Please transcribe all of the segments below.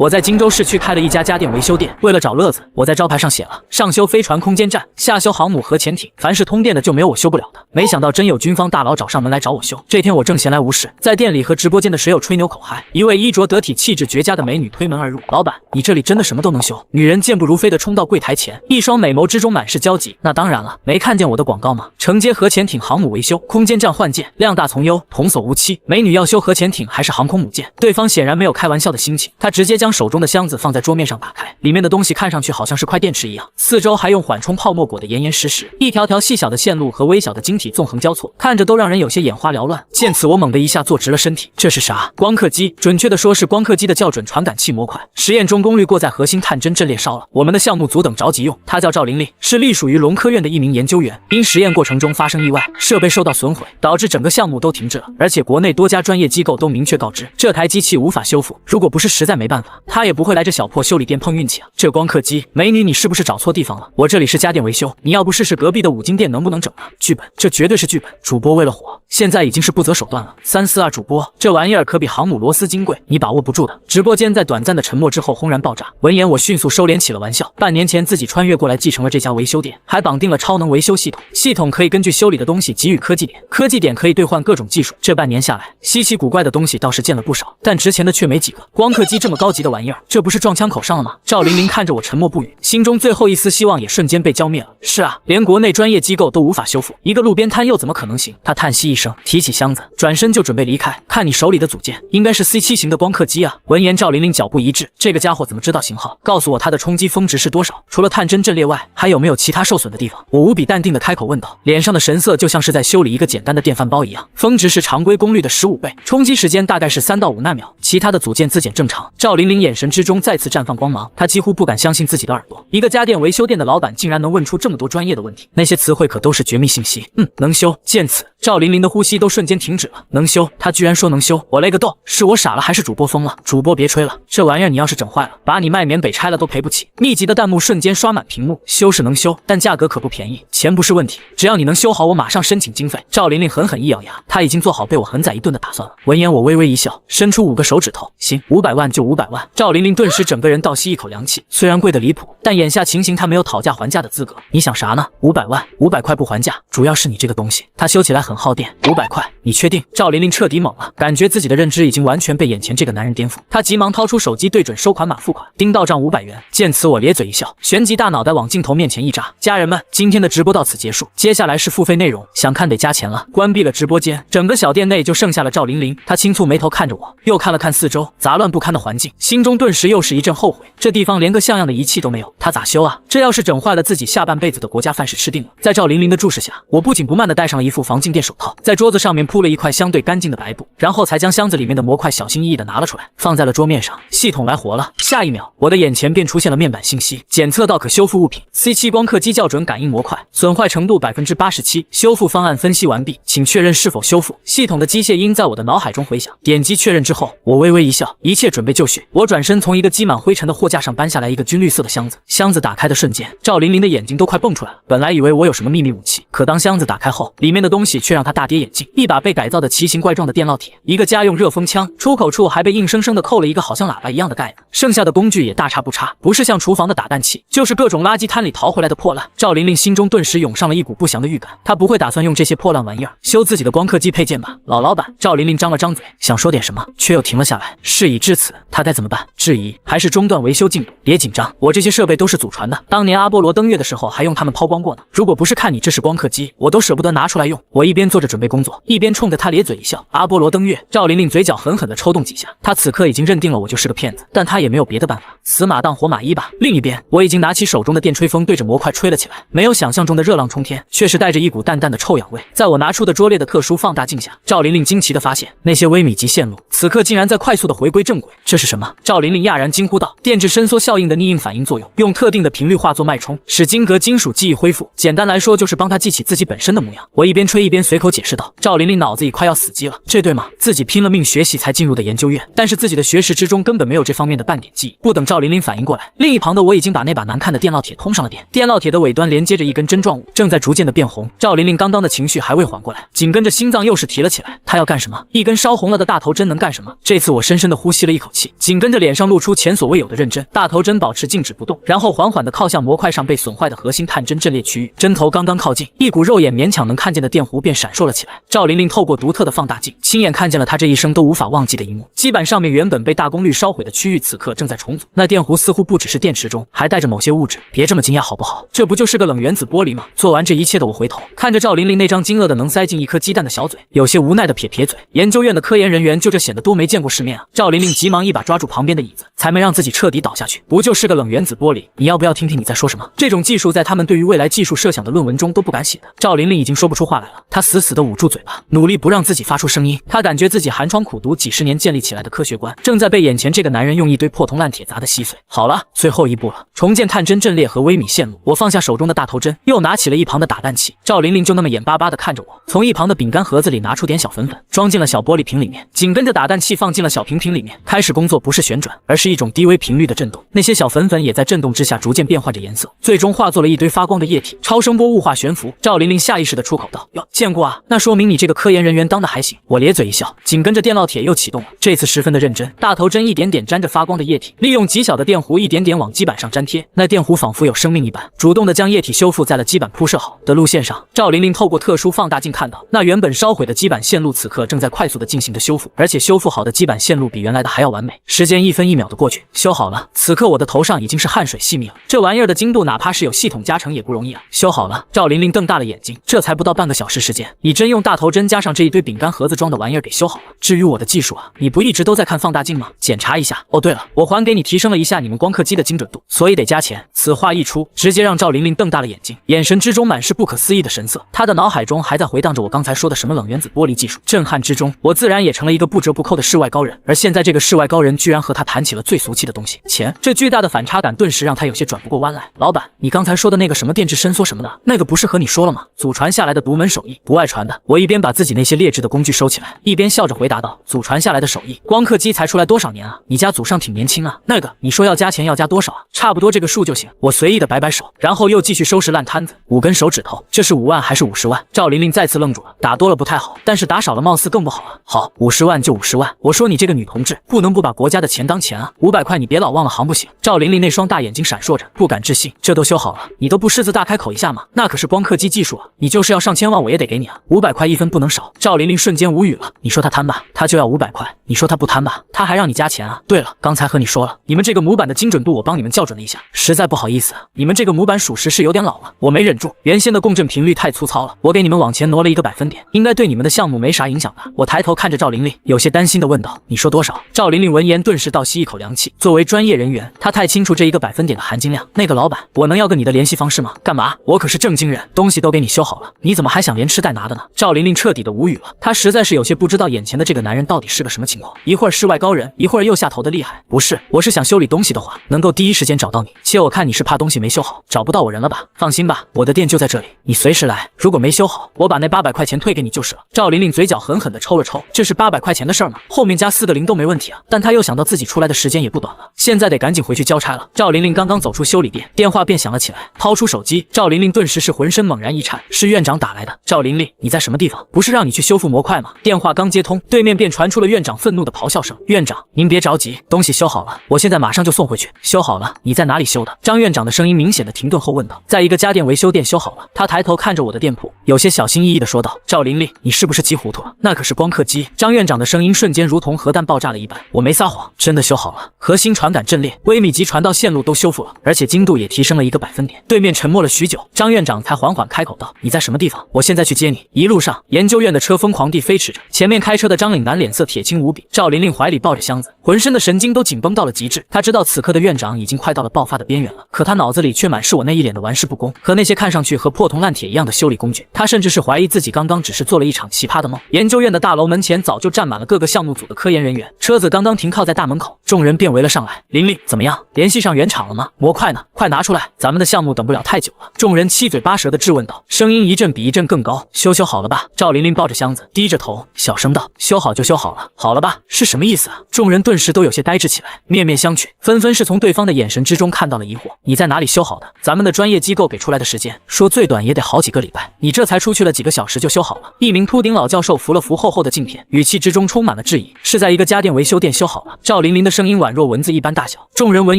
我在荆州市区开了一家家电维修店，为了找乐子，我在招牌上写了上修飞船空间站，下修航母核潜艇，凡是通电的就没有我修不了的。没想到真有军方大佬找上门来找我修。这天我正闲来无事，在店里和直播间的室友吹牛口嗨，一位衣着得体、气质绝佳的美女推门而入：“老板，你这里真的什么都能修？”女人健步如飞地冲到柜台前，一双美眸之中满是焦急。那当然了，没看见我的广告吗？承接核潜艇航母维修，空间站换件，量大从优，童叟无欺。美女要修核潜艇还是航空母舰？对方显然没有开玩笑的心情，她直接将手中的箱子放在桌面上打开，里面的东西看上去好像是块电池一样，四周还用缓冲泡沫裹得严严实实，一条条细小的线路和微小的晶体纵横交错，看着都让人有些眼花缭乱。见此，我猛地一下坐直了身体，这是啥？光刻机，准确的说是光刻机的校准传感器模块，实验中功率过载核心探针阵列烧了。我们的项目组等着急用，他叫赵玲玲，是隶属于龙科院的一名研究员，因实验过程中发生意外，设备受到损毁，导致整个项目都停滞了，而且国内多家专业机构都明确告知，这台机器无法修复，如果不是实在没办法，他也不会来这小破修理店碰运气啊。这光刻机，美女你是不是找错地方了？我这里是家电维修，你要不试试隔壁的五金店能不能整啊？剧本，这绝对是剧本，主播为了火，现在已经是不择手段了。342主播，这玩意儿可比航母螺丝金贵，你把握不住的。直播间在短暂的沉默之后轰然爆炸，闻言我迅速收敛起了玩笑，半年前自己穿越过来继承了这家维修店，还绑定了超能维修系统，系统可以根据修理的东西给予科技点，科技点可以兑换各种技术。这半年下来，稀奇古怪的东西倒是见了不少，但值钱的却没几个。光刻机这么高级的玩意儿，这不是撞枪口上了吗？赵玲玲看着我沉默不语，心中最后一丝希望也瞬间被浇灭了。是啊，连国内专业机构都无法修复，一个路边摊又怎么可能行？他叹息一声，提起箱子，转身就准备离开。看你手里的组件，应该是 C7 型的光刻机啊。闻言，赵玲玲脚步一滞，这个家伙怎么知道型号？告诉我它的冲击峰值是多少？除了探针阵列外，还有没有其他受损的地方？我无比淡定地开口问道，脸上的神色就像是在修理一个简单的电饭煲一样。峰值是常规功率的15倍，冲击时间大概是3到5纳秒，其他的组件自检正常。赵玲玲眼神之中再次绽放光芒，她几乎不敢相信自己的耳朵，一个家电维修店的老板竟然能问出这么多专业的问题，那些词汇可都是绝密信息。能修。见此，赵玲玲的呼吸都瞬间停止了。能修？她居然说能修，我勒个豆！是我傻了还是主播疯了？主播别吹了，这玩意儿你要是整坏了，把你卖棉北拆了都赔不起。密集的弹幕瞬间刷满屏幕，修是能修，但价格可不便宜，钱不是问题，只要你能修好，我马上申请经费。赵玲玲狠狠一咬牙，她已经做好被我狠宰一顿的打算了。闻言我微微一笑，伸出5个手指头，行，500万就500万。赵玲玲顿时整个人倒吸一口凉气，虽然贵得离谱，但眼下情形她没有讨价还价的资格。你想啥呢？500万，500块不还价，主要是你这个东西，它修起来很耗电。500块，你确定？赵玲玲彻底懵了，感觉自己的认知已经完全被眼前这个男人颠覆。她急忙掏出手机对准收款码付款，叮到账500元。见此我咧嘴一笑，旋即大脑袋往镜头面前一扎。家人们，今天的直播到此结束，接下来是付费内容，想看得加钱了。关闭了直播间，整个小店内就剩下了赵玲玲。她轻蹙眉头看着我，又看了看四周杂乱不堪的环境，心中顿时又是一阵后悔。这地方连个像样的仪器都没有，她咋修啊？这要是整坏了，自己下半辈子的国家饭是吃定了。在赵玲玲的注视下，我不紧不慢地戴上了一副防静电手套，在桌子上面铺了一块相对干净的白布，然后才将箱子里面的模块小心翼翼地拿了出来，放在了桌面上。系统来活了，下一秒，我的眼前便出现了面板信息，检测到可修复物品 C7 光刻机校准感应模块，损坏程度87%，修复方案分析完毕，请确认是否修复。系统的机械音在我的脑海中回响，点击确认之后，我微微一笑，一切准备就绪。我转身从一个积满灰尘的货架上搬下来一个军绿色的箱子，箱子打开的瞬间，赵玲玲的眼睛都快蹦出来了。本来以为我有什么秘密武器，可当箱子打开后，里面的东西却让她大跌眼镜，一把被改造的奇形怪状的电烙铁，一个家用热风枪，出口处还被硬生生的扣了一个好像喇叭一样的盖子，剩下的工具也大差不差，不是像厨房的打蛋器，就是各种垃圾摊里淘回来的破烂。赵玲玲心中顿时涌上了一股不祥的预感，她不会打算用这些破烂玩意儿修自己的光刻机配件吧？老板，赵玲玲张了张嘴，想说点什么，却又停了下来。事已至此，她该怎么办？质疑还是中断维修进度？别紧张，我这些设备都是祖传的，当年阿波罗登月的时候还用它们抛光过呢。如果不是看你这是光刻机，我都舍不得拿出来用。我一边做着准备工作，一边冲着她咧嘴一笑。阿波罗登月，赵玲玲嘴角狠狠地抽动几下，她此刻已经认定了我就是个骗子，但她也没有别的办法，死马当活马医吧。另一边，我已经拿起手中的电吹风对着模块吹了起来，没有想象中的热浪冲天，却是带着一股淡淡的臭氧味。在我拿出的拙劣的特殊放大镜下，赵玲玲惊奇地发现，那些微米级线路此刻竟然在快速地回归正轨。这是什么？赵玲玲讶然惊呼道。电致伸缩效应的逆应反应作用，用特定的频率化作脉冲，使晶格金属记忆恢复。简单来说，就是帮她记起自己本身的模样。我一边吹一边随口解释道。赵玲玲脑子已快要死机了，这对吗？自己拼了命学习才进入的研究院，但是自己的学识之中根本没有这方面的半点记忆。不等赵玲玲反应过来，另一旁的我已经把那把难看的电烙铁通上了电。电烙铁的尾端连接着一根针状物，正在逐渐的变红。赵玲玲刚刚的情绪还未缓过来，紧跟着心脏又是提了起来。她要干什么？一根烧红了的大头针能干什么？这次我深深的呼吸了一口气，紧跟跟着脸上露出前所未有的认真。大头针保持静止不动，然后缓缓地靠向模块上被损坏的核心探针阵列区域。针头刚刚靠近，一股肉眼勉强能看见的电弧便闪烁了起来。赵玲玲透过独特的放大镜，亲眼看见了她这一生都无法忘记的一幕：基板上面原本被大功率烧毁的区域，此刻正在重组。那电弧似乎不只是电池中，还带着某些物质。别这么惊讶好不好？这不就是个冷原子玻璃吗？做完这一切的我回头看着赵玲玲那张惊愕的能塞进一颗鸡蛋的小嘴，有些无奈的撇撇嘴。研究院的科研人员就这显得多没见过世面啊！赵玲玲急忙一把抓住旁边的椅子，才没让自己彻底倒下去。不就是个冷原子玻璃？你要不要听听你在说什么？这种技术在他们对于未来技术设想的论文中都不敢写的。赵玲玲已经说不出话来了，她死死地捂住嘴巴，努力不让自己发出声音。她感觉自己寒窗苦读几十年建立起来的科学观，正在被眼前这个男人用一堆破铜烂铁砸得稀碎。好了，最后一步了，重建探针阵列和微米线路。我放下手中的大头针，又拿起了一旁的打蛋器。赵玲玲就那么眼巴巴地看着我，从一旁的饼干盒子里拿出点小粉粉，装进了小玻璃瓶里面，紧跟着打蛋器放进了小瓶里面。开始工作不是旋转，而是一种低微频率的震动。那些小粉粉也在震动之下逐渐变换着颜色，最终化作了一堆发光的液体。超声波雾化悬浮。赵玲玲下意识地出口道：哟，见过啊，那说明你这个科研人员当的还行。我咧嘴一笑，紧跟着电烙铁又启动了，这次十分的认真。大头针一点点沾着发光的液体，利用极小的电弧一点点往基板上粘贴，那电弧仿佛有生命一般，主动地将液体修复在了基板铺设好的路线上。赵玲玲透过特殊放大镜看到，那原本烧毁的基板线路此刻正在快速地进行着修复，而且修复好的基板线路比原来的还要完美。时间1分1秒的过去，修好了。此刻我的头上已经是汗水细密了，这玩意儿的精度哪怕是有系统加成也不容易啊！修好了。赵玲玲瞪大了眼睛，这才不到半个小时时间，你真用大头针加上这一堆饼干盒子装的玩意儿给修好了？至于我的技术啊，你不一直都在看放大镜吗？检查一下。哦对了，我还给你提升了一下你们光刻机的精准度，所以得加钱。此话一出，直接让赵玲玲瞪大了眼睛，眼神之中满是不可思议的神色。她的脑海中还在回荡着我刚才说的什么冷原子玻璃技术。震撼之中，我自然也成了一个不折不扣的世外高人。而现在这个世外高人居然和他谈起了最俗气的东西——钱。这巨大的反差感顿时让他有些转不过弯来。老板，你刚才说的那个什么电质伸缩什么的，那个不是和你说了吗？祖传下来的独门手艺，不外传的。我一边把自己那些劣质的工具收起来，一边笑着回答道：祖传下来的手艺，光刻机才出来多少年啊？你家祖上挺年轻啊。那个，你说要加钱要加多少啊？差不多这个数就行。我随意的摆摆手，然后又继续收拾烂摊子。5根手指头，这是5万还是50万？赵玲玲再次愣住了，打多了不太好，但是打少了貌似更不好啊。好，50万就50万。我说你这个女同志，不能不把国家的钱当钱啊！500块你别老忘了行不行？赵玲玲那双大眼睛闪烁着，不敢置信，这都修好了，你都不狮子大开口一下吗？那可是光刻机技术啊，你就是要上千万我也得给你啊！500块1分不能少。赵玲玲瞬间无语了，你说她贪吧，她就要500块；你说她不贪吧，她还让你加钱啊！对了，刚才和你说了，你们这个模板的精准度我帮你们校准了一下，实在不好意思啊，你们这个模板属实是有点老了，我没忍住，原先的共振频率太粗糙了，我给你们往前挪了1个百分点，应该对你们的项目没啥影响吧？我抬头看着赵玲玲，有些担心的问道：你说多少？赵玲玲闻言顿时倒吸一口凉气，作为专业人员，她太清楚这1个百分点的含金量。那个老板，我能要个你的联系方式吗？干嘛？我可是正经人，东西都给你修好了，你怎么还想连吃带拿的呢？赵玲玲彻底的无语了，她实在是有些不知道眼前的这个男人到底是个什么情况，一会儿世外高人，一会儿又下头的厉害。不是，我是想修理东西的话，能够第一时间找到你，且我看你是怕东西没修好，找不到我人了吧？放心吧，我的店就在这里，你随时来。如果没修好，我把那800块钱退给你就是了。赵玲玲嘴角狠狠地抽了抽，这是800块钱的事儿吗？后面加4个零都没问题啊。但她又想到自己出来的时间也不短了，现在得赶紧回去交差了。赵玲玲刚刚走出修理店，电话便响了起来。抛出手机，赵玲玲顿时是浑身猛然一颤，是院长打来的。赵玲玲，你在什么地方？不是让你去修复模块吗？电话刚接通，对面便传出了院长愤怒的咆哮声。院长，您别着急，东西修好了，我现在马上就送回去。修好了？你在哪里修的？张院长的声音明显的停顿后问道。在一个家电维修店修好了。他抬头看着我的店铺，有些小心翼翼的说道。赵玲玲，你是不是急糊涂了？那可是光刻机。张院长的声音瞬间如同核弹爆炸了一般。我没撒谎，真的修好了，核心传感阵列、微米级传导线路都修复了，而且精度也提升了1个百分点。对面沉默了许久，张院长才缓缓开口道：你在什么地方？我现在去接你。一路上，研究院的车疯狂地飞驰着，前面开车的张岭南脸色铁青无比，赵玲玲怀里抱着箱子，浑身的神经都紧绷到了极致。他知道此刻的院长已经快到了爆发的边缘了，可他脑子里却满是我那一脸的玩世不恭和那些看上去和破铜烂铁一样的修理工具。他甚至是怀疑自己刚刚只是做了一场奇葩的梦。研究院的大楼门前早就站满了各个项目组的科研人员，车子刚刚停靠在大门口，众人便围了上来。玲玲，怎么样？联系上原厂了吗？模块呢？快拿出来，咱们的项目等不了太久了。众人七嘴八舌的质问道，声音一阵比一阵更高。修好了吧？赵玲玲抱着箱子，低着头，小声道：修好就修好了，好了吧？是什么意思啊？众人顿时都有些呆滞起来，面面相觑，纷纷是从对方的眼神之中看到了疑惑。你在哪里修好的？咱们的专业机构给出来的时间，说最短也得好几个礼拜，你这才出去了几个小时就修好了？一名秃顶老教授扶了扶厚厚的镜片，语气之中充满了质疑。是在一个家电维修店修好了。赵琳琳的声音宛若蚊子一般大小，众人闻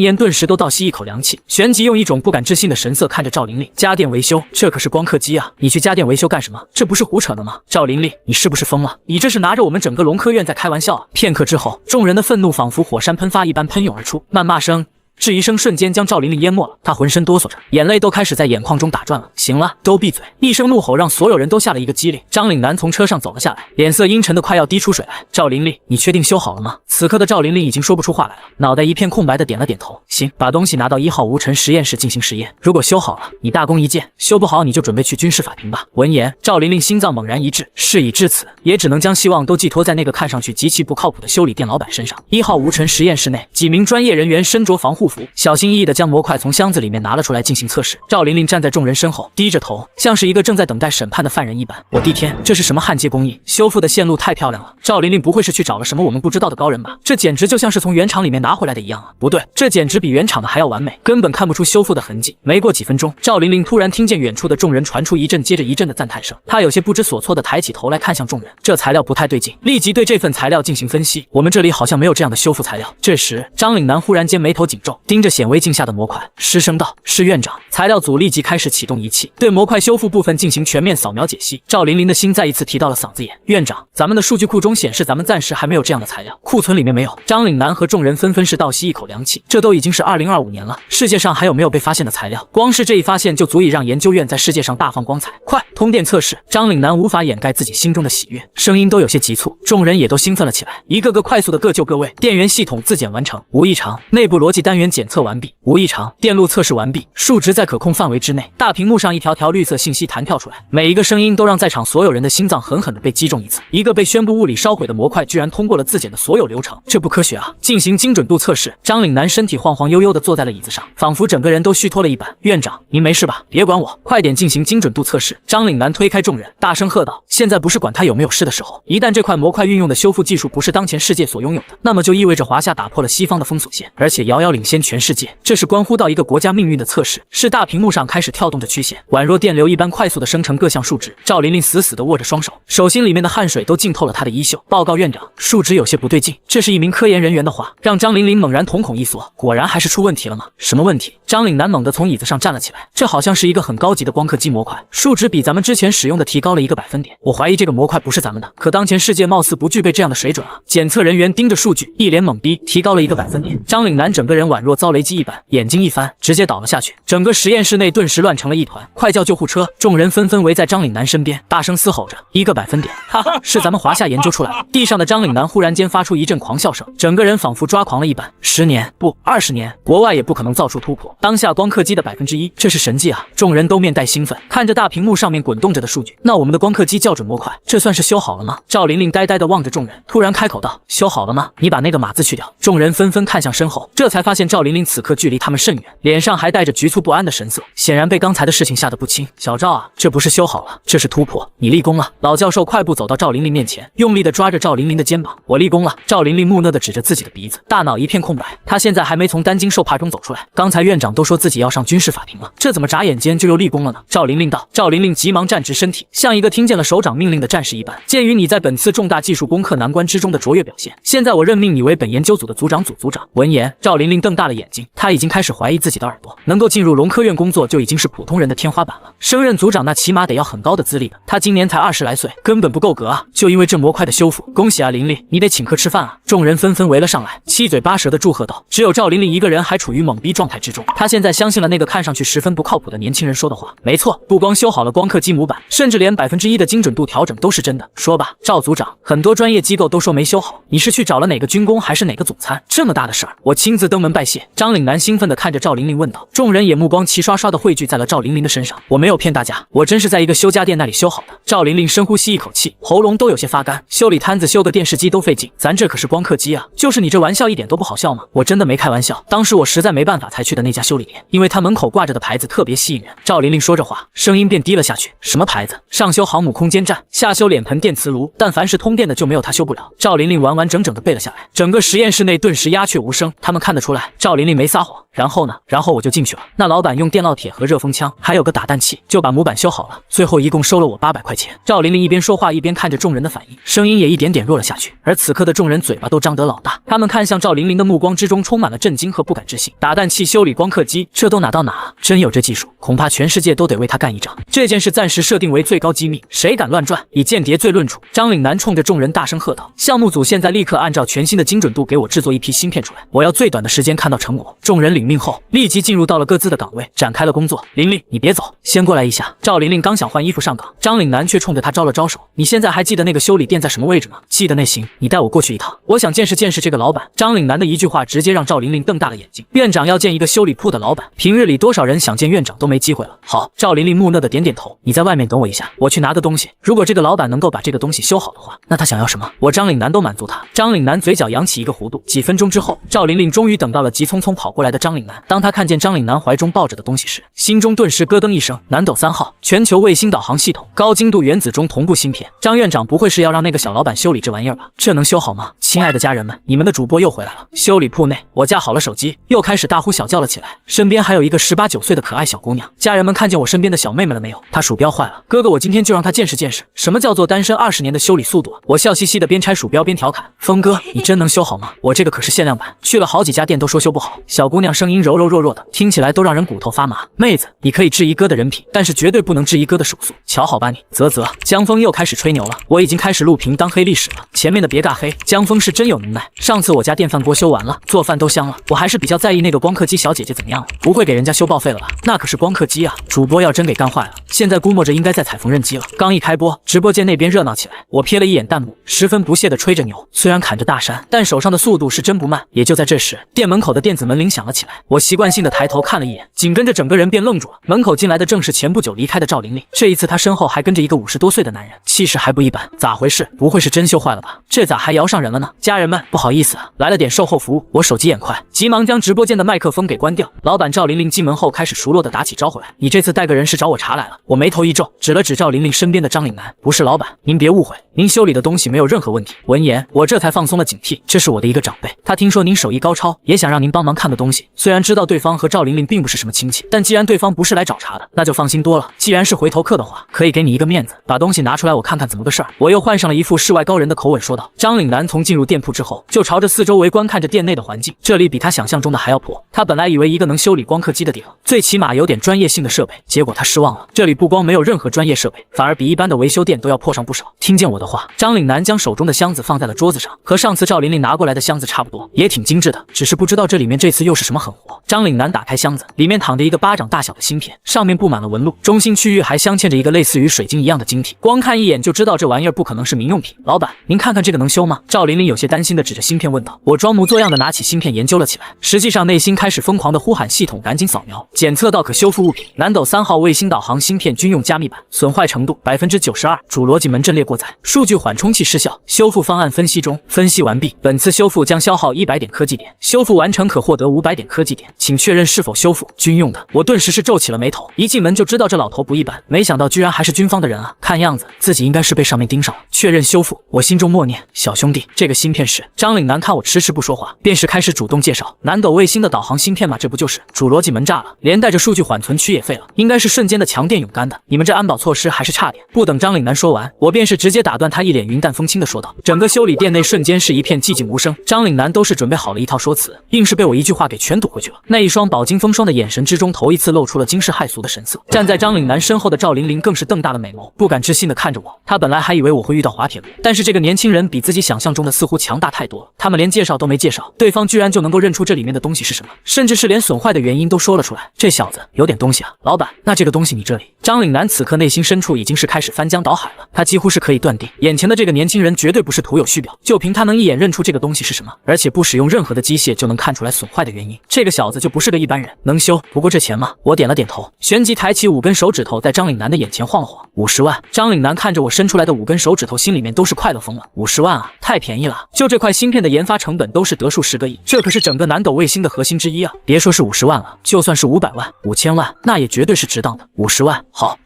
言顿时都倒吸一口凉气，旋即用一种不敢置信的神色看着赵琳琳。家电维修，这可是光刻机啊！你去家电维修干什么？这不是胡扯的吗？赵琳琳，你是不是疯了？你这是拿着我们整个龙科院在开玩笑啊！片刻之后，众人的愤怒仿佛火山喷发一般喷涌而出，谩骂声、质疑声瞬间将赵琳琳淹没了，她浑身哆嗦着，眼泪都开始在眼眶中打转了。行了，都闭嘴！一声怒吼让所有人都吓了一个激灵。张岭南从车上走了下来，脸色阴沉的快要滴出水来。赵琳琳，你确定修好了吗？此刻的赵琳琳已经说不出话来了，脑袋一片空白的点了点头。行，把东西拿到1号无尘实验室进行实验，如果修好了，你大功一件；修不好，你就准备去军事法庭吧。闻言，赵琳琳心脏猛然一滞，事已至此，也只能将希望都寄托在那个看上去极其不靠谱的修理店老板身上。1号无尘实验室内，几名专业人员身着防护服，小心翼翼地将模块从箱子里面拿了出来进行测试。赵琳琳站在众人身后，低着头，像是一个正在等待审判的犯人一般。我的天，这是什么焊接工艺？修复的线路太漂亮了。赵琳琳不会是去找了什么我们不知道的高人吧？这简直就像是从原厂里面拿回来的一样啊！不对，这简直比原厂的还要完美，根本看不出修复的痕迹。没过几分钟，赵琳琳突然听见远处的众人传出一阵接着一阵的赞叹声，她有些不知所措地抬起头来看向众人，这材料不太对劲，立即对这份材料进行分析。我们这里好像没有这样的修复材料。这时，张岭南忽然间眉头紧皱，盯着显微镜下的模块，失声道：“是院长。”材料组立即开始启动仪器，对模块修复部分进行全面扫描解析。赵琳琳的心再一次提到了嗓子眼：“院长，咱们的数据库中显示，咱们暂时还没有这样的材料，库存里面没有。”张岭南和众人纷纷是倒吸一口凉气，这都已经是2025年了，世界上还有没有被发现的材料？光是这一发现就足以让研究院在世界上大放光彩。快，通电测试！张岭南无法掩盖自己心中的喜悦，声音都有些急促，众人也都兴奋了起来，一个个快速的各就各位。电源系统自检完成，无异常；内部逻辑单元检测完毕，无异常；电路测试完毕，数值在可控范围之内。大屏幕上一条条绿色信息弹跳出来，每一个声音都让在场所有人的心脏狠狠地被击中一次。一个被宣布物理烧毁的模块居然通过了自检的所有流程，这不科学啊！进行精准度测试，张岭南身体晃晃悠悠地坐在了椅子上，仿佛整个人都虚脱了一般。院长，您没事吧？别管我，快点进行精准度测试！张岭南推开众人，大声喝道：“现在不是管他有没有事的时候，一旦这块模块运用的修复技术不是当前世界所拥有的，那么就意味着华夏打破了西方的封锁线，而且遥遥领先全世界。这是关乎到一个国家命运的测试。”是大屏幕上开始跳动着曲线，宛若电流一般快速地生成各项数值。赵琳琳死死地握着双手，手心里面的汗水都浸透了她的衣袖。报告院长，数值有些不对劲。这是一名科研人员的话，让张琳琳猛然瞳孔一缩，果然还是出问题了吗？什么问题？张岭南猛地从椅子上站了起来，这好像是一个很高级的光刻机模块，数值比咱们之前使用的提高了1个百分点。我怀疑这个模块不是咱们的，可当前世界貌似不具备这样的水准啊！检测人员盯着数据，一脸懵逼，提高了1个百分点。张岭南整个人宛若遭雷击一般，眼睛一翻，直接倒了下去。整个实验室内顿时乱成了一团，快叫救护车！众人纷纷围在张岭南身边，大声嘶吼着：“1个百分点！哈哈，是咱们华夏研究出来的！”地上的张岭南忽然间发出一阵狂笑声，整个人仿佛抓狂了一般。10年不20年，国外也不可能造出突破当下光刻机的1%，这是神迹啊！众人都面带兴奋，看着大屏幕上面滚动着的数据。那我们的光刻机校准模块，这算是修好了吗？赵琳琳呆呆地望着众人，突然开口道：“修好了吗？你把那个码字去掉。”众人纷纷看向身后，这才发现赵琳琳此刻距离他们甚远，脸上还带着局促不安的神色，显然被刚才的事情吓得不轻。小赵啊，这不是修好了，这是突破，你立功了！老教授快步走到赵琳琳面前，用力地抓着赵琳琳的肩膀：“我立功了！”赵琳琳木讷地指着自己的鼻子，大脑一片空白。她现在还没从担惊受怕中走出来。刚才院长都说自己要上军事法庭了，这怎么眨眼间就又立功了呢？赵琳琳道。赵琳琳急忙站直身体，像一个听见了首长命令的战士一般。鉴于你在本次重大技术攻克难关之中的卓越表现，现在我任命你为本研究组的组长组组长。闻言，赵琳琳瞪大了眼睛，她已经开始怀疑自己的耳朵，能够进入龙科院工作就已经是普通人的天花板了，升任组长那起码得要很高的资历的。她今年才20来岁，根本不够格啊！就因为这模块的修复，恭喜啊琳琳，你得请客吃饭啊！众人纷纷围了上来，七嘴八舌的祝贺道。只有赵琳琳一个人还处于懵逼状态之中，她现在相信了那个看上去十分不靠谱的年轻人说的话。没错，不光修好了光刻机模板，甚至连1%的精准度调整都是真的。说吧，赵组长，很多专业机构都说没修好，你是去找了哪个军工还是哪个总参？这么大的事儿，我亲自登门拜谢。张岭南兴奋地看着赵琳琳问道。众人也目光齐刷刷地汇聚在了赵琳琳的身上。我没有骗大家，我真是在一个修家电那里修好的。赵琳琳深呼吸一口气，喉咙都有些发干。修理摊子修个电视机都费劲，咱这可是光刻机啊！就是你这玩笑一点都不好笑吗？我真的没开玩笑，当时我实在没办法才去的那家修修理店，因为他门口挂着的牌子特别吸引人。赵玲玲说着话，声音变低了下去。什么牌子？上修航母空间站，下修脸盆电磁炉，但凡是通电的就没有他修不了。赵玲玲完完整整的背了下来，整个实验室内顿时鸦雀无声。他们看得出来，赵玲玲没撒谎。然后呢？然后我就进去了。那老板用电烙铁和热风枪，还有个打蛋器，就把模板修好了。最后一共收了我800块钱。赵玲玲一边说话一边看着众人的反应，声音也一点点弱了下去。而此刻的众人嘴巴都张得老大，他们看向赵玲玲的目光之中充满了震惊和不敢置信。打蛋器、修理光刻机，这都哪到哪？真有这技术，恐怕全世界都得为他干一仗。这件事暂时设定为最高机密，谁敢乱转，以间谍罪论处。张岭南冲着众人大声喝道：“项目组现在立刻按照全新的精准度给我制作一批芯片出来，我要最短的时间看到成果。”众人领命后，立即进入到了各自的岗位，展开了工作。玲玲，你别走，先过来一下。赵玲玲刚想换衣服上岗，张岭南却冲着她招了招手：“你现在还记得那个修理店在什么位置吗？记得那行，你带我过去一趟，我想见识见识这个老板。”张岭南的一句话直接让赵玲玲瞪大了眼睛。院长要见一个修理铺的老板，平日里多少人想见院长都没机会了。好，赵玲玲木讷的点点头，你在外面等我一下，我去拿个东西。如果这个老板能够把这个东西修好的话，那他想要什么，我张岭南都满足他。张岭南嘴角扬起一个弧度。几分钟之后，赵玲玲终于等到了急匆匆跑过来的张岭南。当他看见张岭南怀中抱着的东西时，心中顿时咯噔一声。南斗3号全球卫星导航系统，高精度原子钟同步芯片。张院长不会是要让那个小老板修理这玩意儿吧？这能修好吗？亲爱的家人们，你们的主播又回来了。修理铺内，我架好了手机，又开始大呼小叫了起来，身边还有一个18、19岁的可爱小姑娘。家人们看见我身边的小妹妹了没有？她鼠标坏了，哥哥我今天就让她见识见识什么叫做单身20年的修理速度。我笑嘻嘻的边拆鼠标边调侃：峰哥，你真能修好吗？我这个可是限量版，去了好几家店都说修不好。小姑娘声音柔柔弱弱的，听起来都让人骨头发麻。妹子，你可以质疑哥的人品，但是绝对不能质疑哥的手速。瞧好吧你，啧。江峰又开始吹牛了，我已经开始录屏当黑历史了。前面的别尬黑，江峰是真有能耐。上次我家电饭锅修完了，做饭都香了，我还是比较在意那个光刻机小姐姐怎么样了，不会给人家修报废了吧？那可是光刻机啊，主播要真给干坏了，现在估摸着应该在踩缝纫机了。刚一开播，直播间那边热闹起来，我瞥了一眼弹幕，十分不屑地吹着牛。虽然砍着大山，但手上的速度是真不慢。也就在这时，店门口的电子门铃响了起来，我习惯性的抬头看了一眼，紧跟着整个人便愣住了。门口进来的正是前不久离开的赵玲玲，这一次她身后还跟着一个50多岁的男人，气势还不一般。咋回事？不会是真修坏了吧？这咋还摇上人了呢？家人们，不好意思啊，来了点售后服务，我手疾眼快，急忙将直播间的麦克风给关掉。老板赵玲玲进门后开始熟络的打起招呼来：“你这次带个人是找我茬来了？”我眉头一皱，指了指赵玲玲身边的张岭南：“不是老板，您别误会，您修理的东西没有任何问题。”闻言，我这才放松了警惕，这是我的一个长辈，他听说您手艺高超，也想让您帮忙看个东西。虽然知道对方和赵玲玲并不是什么亲戚，但既然对方不是来找茬的，那就放心多了。既然是回头客的话，可以给你一个面子，把东西拿出来我看看怎么个事儿。我又换上了一副世外高人的口吻说道。张岭南从进入店铺之后，就朝着四周围观看着店内的环境，这里比他想象中的还要破。他本来以为一个能修理光刻机的地方，最起码有点专业性的设备，结果他失望了。这里不光没有任何专业设备，反而比一般的维修店都要破上不少。听见我的话，张岭南将手中的箱子放在了桌子上，和上次赵玲玲拿过来的箱子差不多，也挺精致的，只是不知道这里面这次又是什么狠活。张岭南打开箱子，里面躺着一个巴掌大小的芯片，上面布满了纹路，中心区域还镶嵌着一个类似于水晶一样的晶体，光看一眼就知道这玩意儿不可能是民用品。老板，您看看这个能修吗？赵玲玲有些担心的指着芯片问道。我装模作样的拿起芯片研究了起来，实际上内心开始疯狂的呼喊系统赶紧扫描，检测到可修复物品。南斗3号卫星导航芯片军用加密版，损坏程度92%，主逻辑门阵列过载，数据缓冲器失效，修复方案分析中，分析完毕。本次修复将消耗100点科技点，修复完成可获得500点科技点，请确认是否修复。军用的，我顿时是皱起了眉头，一进门就知道这老头不一般，没想到居然还是军方的人啊！看样子自己应该是被上面盯上了。确认修复，我心中默念：小兄弟，这个芯片是……张岭南看我迟迟不说话，便是开始主动介绍：南斗卫星的导航芯片嘛，这不就是主逻辑门炸了，连带着数据缓存区也废了，应该是瞬间的强电永干的，你们这安保措施还是差点。不等张岭南说完，我便是直接打断他，一脸云淡风轻的说道。整个修理店内瞬间是一片寂静无声，张岭南都是准备好了一套说辞，硬是被我一句话给全堵回去了。那一双饱经风霜的眼神之中，头一次露出了惊世骇俗的神色。站在张岭南身后的赵玲玲更是瞪大了美眸，不敢置信的看着我。她本来还以为我会遇到滑铁卢，但是这个年轻人比自己想象中的似乎强大太多了。他们连介绍都没介绍，对方居然就能够认出这里面的东西是什么，甚至是连损坏的原因都说了出来。这小子有点东西啊！老板，那这个东西你这里……张岭南此刻内心深处已经是开始翻江倒海了，他几乎是可以断定，眼前的这个年轻人绝对不是徒有虚表，就凭他能一眼认出这个东西是什么，而且不使用任何的机械就能看出来损坏的原因。这个小子子就不是个一般人，能修。不过这钱嘛，我点了点头，旋即抬起5根手指头在张岭南的眼前晃了晃。50万！张岭南看着我伸出来的5根手指头，心里面都是快乐疯了。50万啊，太便宜了！就这块芯片的研发成本都是得数10个亿，这可是整个南斗卫星的核心之一啊！别说是50万了，就算是500万、5000万，那也绝对是值当的。50万，好，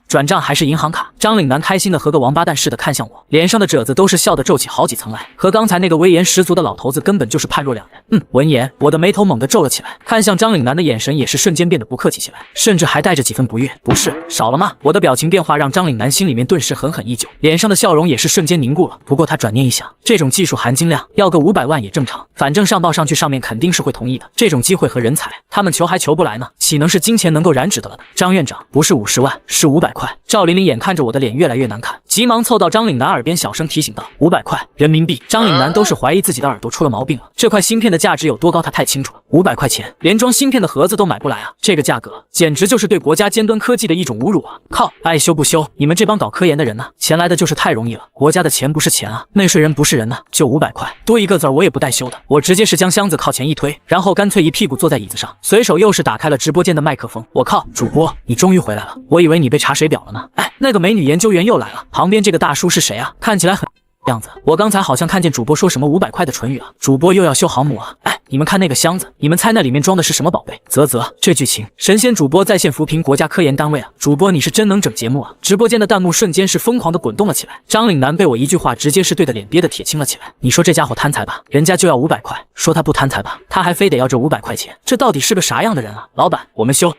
转账还是银行卡？张岭南开心的和个王八蛋似的看向我，脸上的褶子都是笑得皱起好几层来，和刚才那个威严十足的老头子根本就是判若两人。闻言，我的眉头猛地皱了起来，看向张岭南的眼神也是瞬间变得不客气起来，甚至还带着几分不悦。不是，少了吗？我的表情变化让张岭南心里面顿时狠狠一揪，脸上的笑容也是瞬间凝固了。不过他转念一想，这种技术含金量要个500万也正常，反正上报上去上面肯定是会同意的。这种机会和人才，他们求还求不来呢，岂能是金钱能够染指的了呢？张院长，不是50万，是500块。赵琳琳眼看着我的脸越来越难看，急忙凑到张岭南耳边小声提醒道：500块人民币。张岭南都是怀疑自己的耳朵出了毛病了，这块芯片的价值有多高他太清楚了。500块钱连装芯片的盒子都买不来啊，这个价格简直就是对国家尖端科技的一种侮辱啊！靠，爱修不修，你们这帮搞科研的人呢，钱来的就是太容易了，国家的钱不是钱啊，纳税人不是人呢，就500块，多一个字我也不带修的。我直接是将箱子靠前一推，然后干脆一屁股坐在椅子上，随手又是打开了直播间的麦克风。我靠，主播你终于回来了，我以为你被查水表了呢。哎，那个美女研究员又来了，旁边这个大叔是谁啊？看起来很样子，我刚才好像看见主播说什么500块的唇语啊，主播又要修航母啊！哎，你们看那个箱子，你们猜那里面装的是什么宝贝？啧，这剧情，神仙主播在线扶贫国家科研单位啊！主播你是真能整节目啊！直播间的弹幕瞬间是疯狂的滚动了起来。张岭南被我一句话直接是对的脸憋得铁青了起来。你说这家伙贪财吧，人家就要500块；说他不贪财吧，他还非得要这500块钱，这到底是个啥样的人啊？老板，我们修，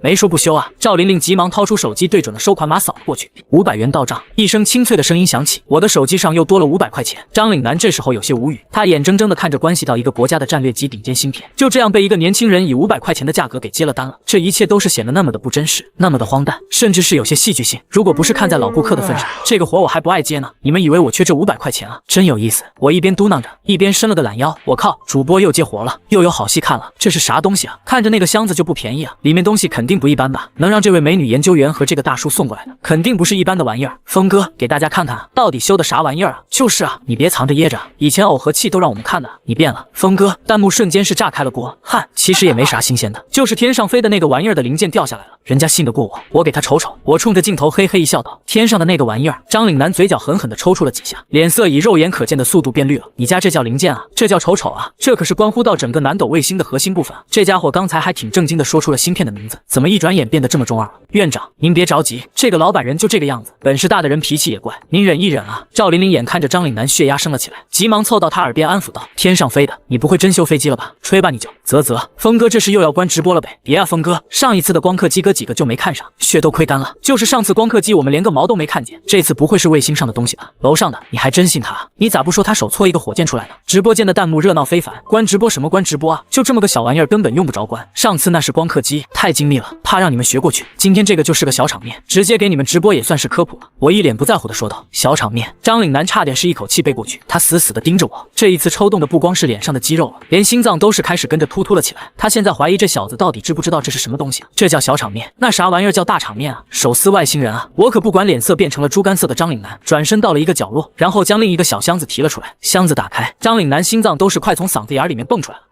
没说不修啊！赵琳琳急忙掏出手机对准了收款码扫了过去，500元到账。一声清脆的声音响起，我的手机上又多了500块钱。张岭南这时候有些无语，他眼睁睁地看着关系到一个国家的战略级顶尖芯片，就这样被一个年轻人以500块钱的价格给接了单了。这一切都是显得那么的不真实，那么的荒诞，甚至是有些戏剧性。如果不是看在老顾客的份上，这个活我还不爱接呢。你们以为我缺这500块钱啊？真有意思。我一边嘟囔着，一边伸了个懒腰。我靠，主播又接活了，又有好戏看了。这是啥东西啊？看着那个箱子就不便宜啊，里面东西肯定不一般吧？能让这位美女研究员和这个大叔送过来的，肯定不是一般的玩意儿。峰哥，给大家看看啊，到底修的啥玩意儿啊？就是啊，你别藏着掖着，以前耦合器都让我们看的，你变了。峰哥，弹幕瞬间是炸开了锅。汗，其实也没啥新鲜的，就是天上飞的那个玩意儿的零件掉下来了，人家信得过我，我给他瞅瞅。我冲着镜头嘿嘿一笑道：天上的那个玩意儿。张岭南嘴角狠狠地抽搐了几下，脸色以肉眼可见的速度变绿了。你家这叫零件啊？这叫瞅瞅啊？这可是关乎到整个南斗卫星的核心部分啊！这家伙刚才还挺正经的说出了芯片的名字，怎么一转眼变得这么中二了？院长，您别着急，这个老板人就这个样子，本事大的人脾气也怪，您忍一忍啊。赵琳琳眼看着张岭南血压升了起来，急忙凑到他耳边安抚道：天上飞的，你不会真修飞机了吧？吹吧你就。啧，峰哥这是又要关直播了呗？别啊，峰哥，上一次的光刻机哥几个就没看上，血都亏干了。就是上次光刻机我们连个毛都没看见，这次不会是卫星上的东西吧？楼上的，你还真信他？你咋不说他手搓一个火箭出来呢？直播间的弹幕热闹非凡，关直播什么关直播啊？就这么个小玩意儿根本用不着关。上次那是光刻机，太精密了，怕让你们学过去。今天这个就是个小场面，直接给你们直播也算是科普了。我一脸不在乎的说道：小场面。张岭南差点是一口气背过去，他死死的盯着我，这一次抽动的不光是脸上的肌肉了，连心脏都是开始跟着突突了起来。他现在怀疑这小子到底知不知道这是什么东西啊？这叫小场面，那啥玩意儿叫大场面啊？手撕外星人啊！我可不管脸色变成了猪肝色的张岭南，转身到了一个角落，然后将另一个小箱子提了出来。箱子打开，张岭南心脏都是快从嗓子眼里面蹦出来了。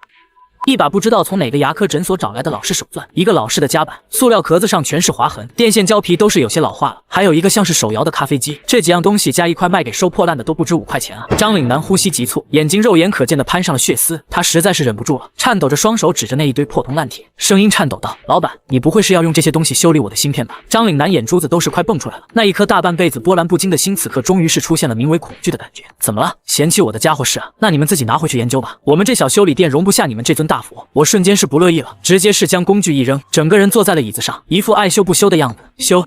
一把不知道从哪个牙科诊所找来的老式手钻，一个老式的夹板，塑料壳子上全是划痕，电线胶皮都是有些老化了，还有一个像是手摇的咖啡机。这几样东西加一块卖给收破烂的都不止5块钱啊！张岭南呼吸急促，眼睛肉眼可见的攀上了血丝，他实在是忍不住了，颤抖着双手指着那一堆破铜烂铁，声音颤抖道：老板，你不会是要用这些东西修理我的芯片吧？张岭南眼珠子都是快蹦出来了，那一颗大半辈子波澜不惊的心此刻终于是出现了名为恐惧的感觉。怎么了？嫌弃我的家伙事啊？那你们自己拿回去研究吧，我们这小修理店容不下你们这尊大佛。我瞬间是不乐意了，直接是将工具一扔，整个人坐在了椅子上，一副爱修不修的样子。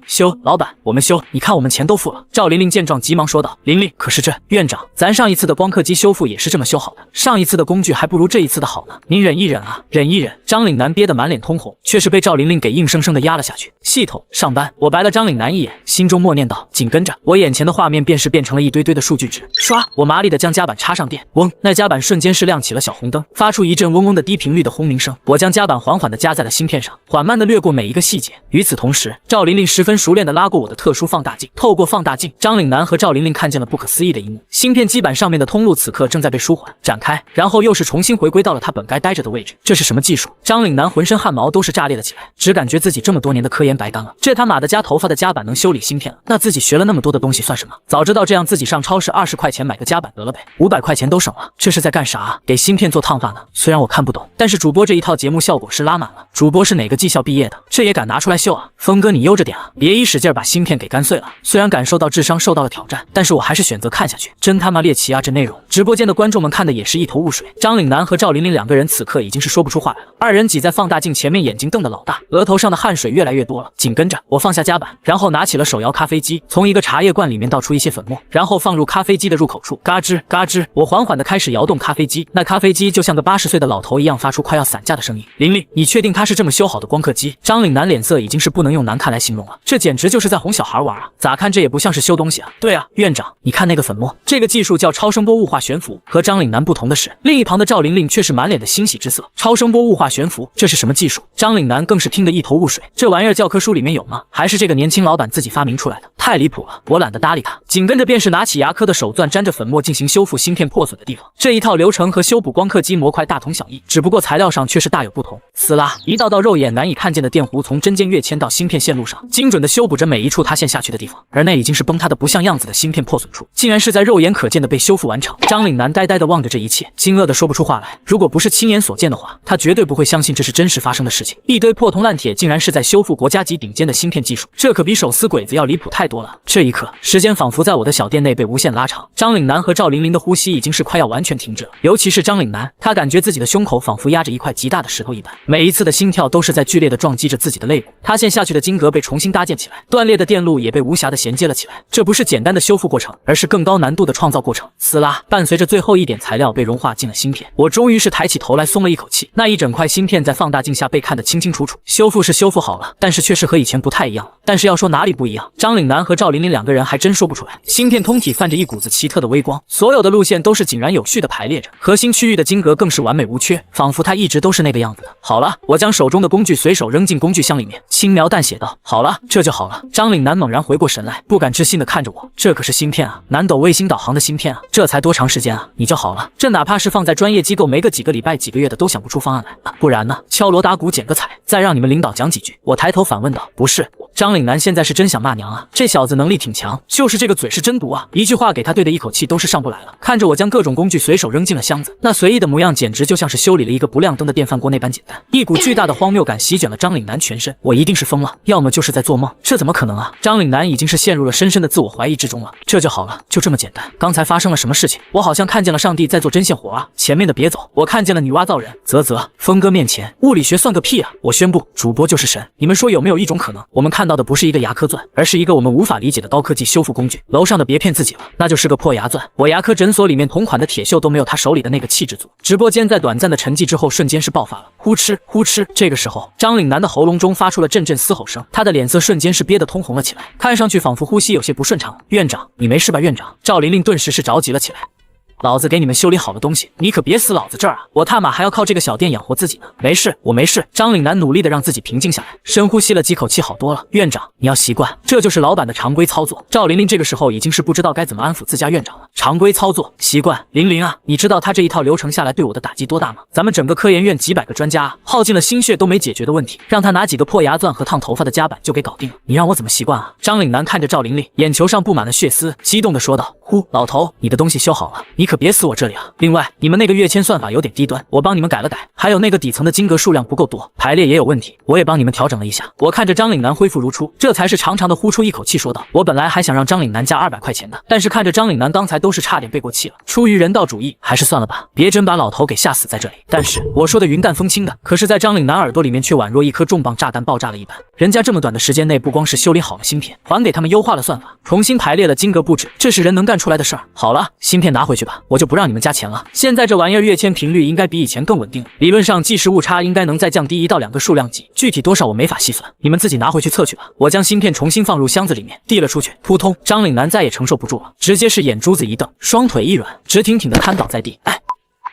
修，老板，我们修，你看我们钱都付了。赵琳琳见状急忙说道：琳琳，可是这院长，咱上一次的光刻机修复也是这么修好的，上一次的工具还不如这一次的好呢，您忍一忍啊，忍一忍。张岭南憋得满脸通红，却是被赵琳琳给硬生生的压了下去。系统上班，我白了张岭南一眼，心中默念道，紧跟着我眼前的画面便是变成了一堆堆的数据纸。刷，我麻利的将夹板插上电，嗡，那夹板瞬间是亮起了小红灯，发出一阵嗡嗡的低频频率的轰鸣声。我将夹板缓缓地夹在了芯片上，缓慢地掠过每一个细节。与此同时，赵琳琳十分熟练地拉过我的特殊放大镜，透过放大镜，张岭南和赵琳琳看见了不可思议的一幕：芯片基板上面的通路此刻正在被舒缓展开，然后又是重新回归到了它本该待着的位置。这是什么技术？张岭南浑身汗毛都是炸裂了起来，只感觉自己这么多年的科研白干了。这他妈的夹头发的夹板能修理芯片了，那自己学了那么多的东西算什么？早知道这样，自己上超市20块钱买个夹板得了呗，500块钱都省了。这是在干啥啊？给芯片做烫发呢？虽然我看不懂，但是主播这一套节目效果是拉满了。主播是哪个技校毕业的？这也敢拿出来秀啊？峰哥你悠着点啊，别一使劲把芯片给干碎了。虽然感受到智商受到了挑战，但是我还是选择看下去。真他妈猎奇啊！这内容，直播间的观众们看的也是一头雾水。张岭南和赵琳琳两个人此刻已经是说不出话来了，二人挤在放大镜前面，眼睛瞪得老大，额头上的汗水越来越多了。紧跟着我放下夹板，然后拿起了手摇咖啡机，从一个茶叶罐里面倒出一些粉末，然后放入咖啡机的入口处，嘎吱嘎吱，我缓缓地开始摇动咖啡机，那咖啡机就像个80岁的老头一样，发出快要散架的声音。琳琳，你确定它是这么修好的光刻机？张岭南脸色已经是不能用难看来形容了，这简直就是在哄小孩玩啊！咋看这也不像是修东西啊？对啊，院长，你看那个粉末，这个技术叫超声波雾化悬浮。和张岭南不同的是，另一旁的赵琳琳却是满脸的欣喜之色。超声波雾化悬浮，这是什么技术？张岭南更是听得一头雾水，这玩意儿教科书里面有吗？还是这个年轻老板自己发明出来的？太离谱了，我懒得搭理他。紧跟着便是拿起牙科的手钻，沾着粉末进行修复芯片破损的地方。这一套流程和修补光刻机模块大同小异，只不过材料上却是大有不同。撕拉，一道道肉眼难以看见的电弧从针尖跃迁到芯片线路上，精准的修补着每一处塌陷下去的地方，而那已经是崩塌的不像样子的芯片破损处，竟然是在肉眼可见的被修复完成。张岭南呆呆地望着这一切，惊愕的说不出话来。如果不是亲眼所见的话，他绝对不会相信这是真实发生的事情。一堆破铜烂铁竟然是在修复国家级顶尖的芯片技术，这可比手撕鬼子要离谱太多了。这一刻，时间仿佛在我的小店内被无限拉长。张岭南和赵琳琳的呼吸已经是快要完全停止了，尤其是张岭南，他感觉自己的胸口仿佛压着一块极大的石头一般，每一次的心跳都是在剧烈的撞击着自己的肋部。塌陷下去的筋格被重新搭建起来，断裂的电路也被无暇的衔接了起来。这不是简单的修复过程，而是更高难度的创造过程。撕拉，伴随着最后一点材料被融化进了芯片，我终于是抬起头来松了一口气。那一整块芯片在放大镜下被看得清清楚楚，修复是修复好了，但是却是和以前不太一样了。但是要说哪里不一样，张岭南和赵琳琳两个人还真说不出来。芯片通体泛着一股子奇特的微光，所有的路线都是井然有序的排列着，核心区域的筋格更是完美无缺，仿佛它一直都是那个样子的。好了，我将手中的工具随手扔进工具箱里面，轻描淡写道：好了，这就好了。张岭南猛然回过神来，不敢置信地看着我，这可是芯片啊，南斗卫星导航的芯片啊，这才多长时间啊，你就好了？这哪怕是放在专业机构，没个几个礼拜几个月的都想不出方案来啊，不然呢？敲锣打鼓捡个彩，再让你们领导讲几句。我抬头反问道：不是我。张岭南现在是真想骂娘啊，这小子能力挺强，就是这个嘴是真毒啊，一句话给他对的一口气都是上不来了。看着我将各种工具随手扔进了箱子，那随意的模样简直就像是修理了一个不亮灯的电饭锅那般简单。一股巨大的荒谬感席卷了张岭南全身，我一定是疯了，要么就是在做梦，这怎么可能啊？张岭南已经是陷入了深深的自我怀疑之中了。这就好了，就这么简单。刚才发生了什么事情？我好像看见了上帝在做针线活啊！前面的别走，我看见了女娲造人。啧，峰哥面前物理学算个屁啊！我宣布，主播就是神。你们说有没有一种可能，我们看到的不是一个牙科钻，而是一个我们无法理解的高科技修复工具？楼上的别骗自己了，那就是个破牙钻。我牙科诊所里面同款的铁锈都没有他手里的那个气质足。直播间在短暂的沉寂之后，瞬间是爆发了，呼哧呼哧。这个时候，张岭南的喉咙中发出了阵阵嘶吼声，他的脸色瞬间是憋得通红了起来，看上去仿佛呼吸有些不顺畅了。院长，你没事吧？院长，赵琳琳顿时是着急了起来。老子给你们修理好的东西，你可别死老子这儿啊！我他妈还要靠这个小店养活自己呢。没事，我没事。张岭南努力的让自己平静下来，深呼吸了几口气，好多了。院长，你要习惯，这就是老板的常规操作。赵琳琳这个时候已经是不知道该怎么安抚自家院长了。常规操作，习惯。琳琳啊，你知道他这一套流程下来对我的打击多大吗？咱们整个科研院几百个专家啊，耗尽了心血都没解决的问题，让他拿几个破牙钻和烫头发的夹板就给搞定了，你让我怎么习惯啊？张岭南看着赵琳琳，眼球上布满了血丝，激动的说道：呼，老头，你的东西修好了，你可别死我这里啊！另外，你们那个跃迁算法有点低端，我帮你们改了改，还有那个底层的晶格数量不够多，排列也有问题，我也帮你们调整了一下。我看着张岭南恢复如初，这才是长长的呼出一口气，说道：我本来还想让张岭南加200块钱的，但是看着张岭南刚才都是差点背过气了，出于人道主义，还是算了吧，别真把老头给吓死在这里。但是我说的云淡风轻的，可是在张岭南耳朵里面却宛若一颗重磅炸弹爆炸了一般。人家这么短的时间内，不光是修理好了芯片，还给他们优化了算法，重新排列了晶格布置，这是人能干出来的事儿。好了，芯片拿回去吧，我就不让你们加钱了。现在这玩意儿跃迁频率应该比以前更稳定，理论上计时误差应该能再降低1到2个数量级，具体多少我没法细算，你们自己拿回去测去吧。我将芯片重新放入箱子里面，递了出去。扑通，张岭南再也承受不住了，直接是眼珠子一瞪，双腿一软，直挺挺的瘫倒在地。哎，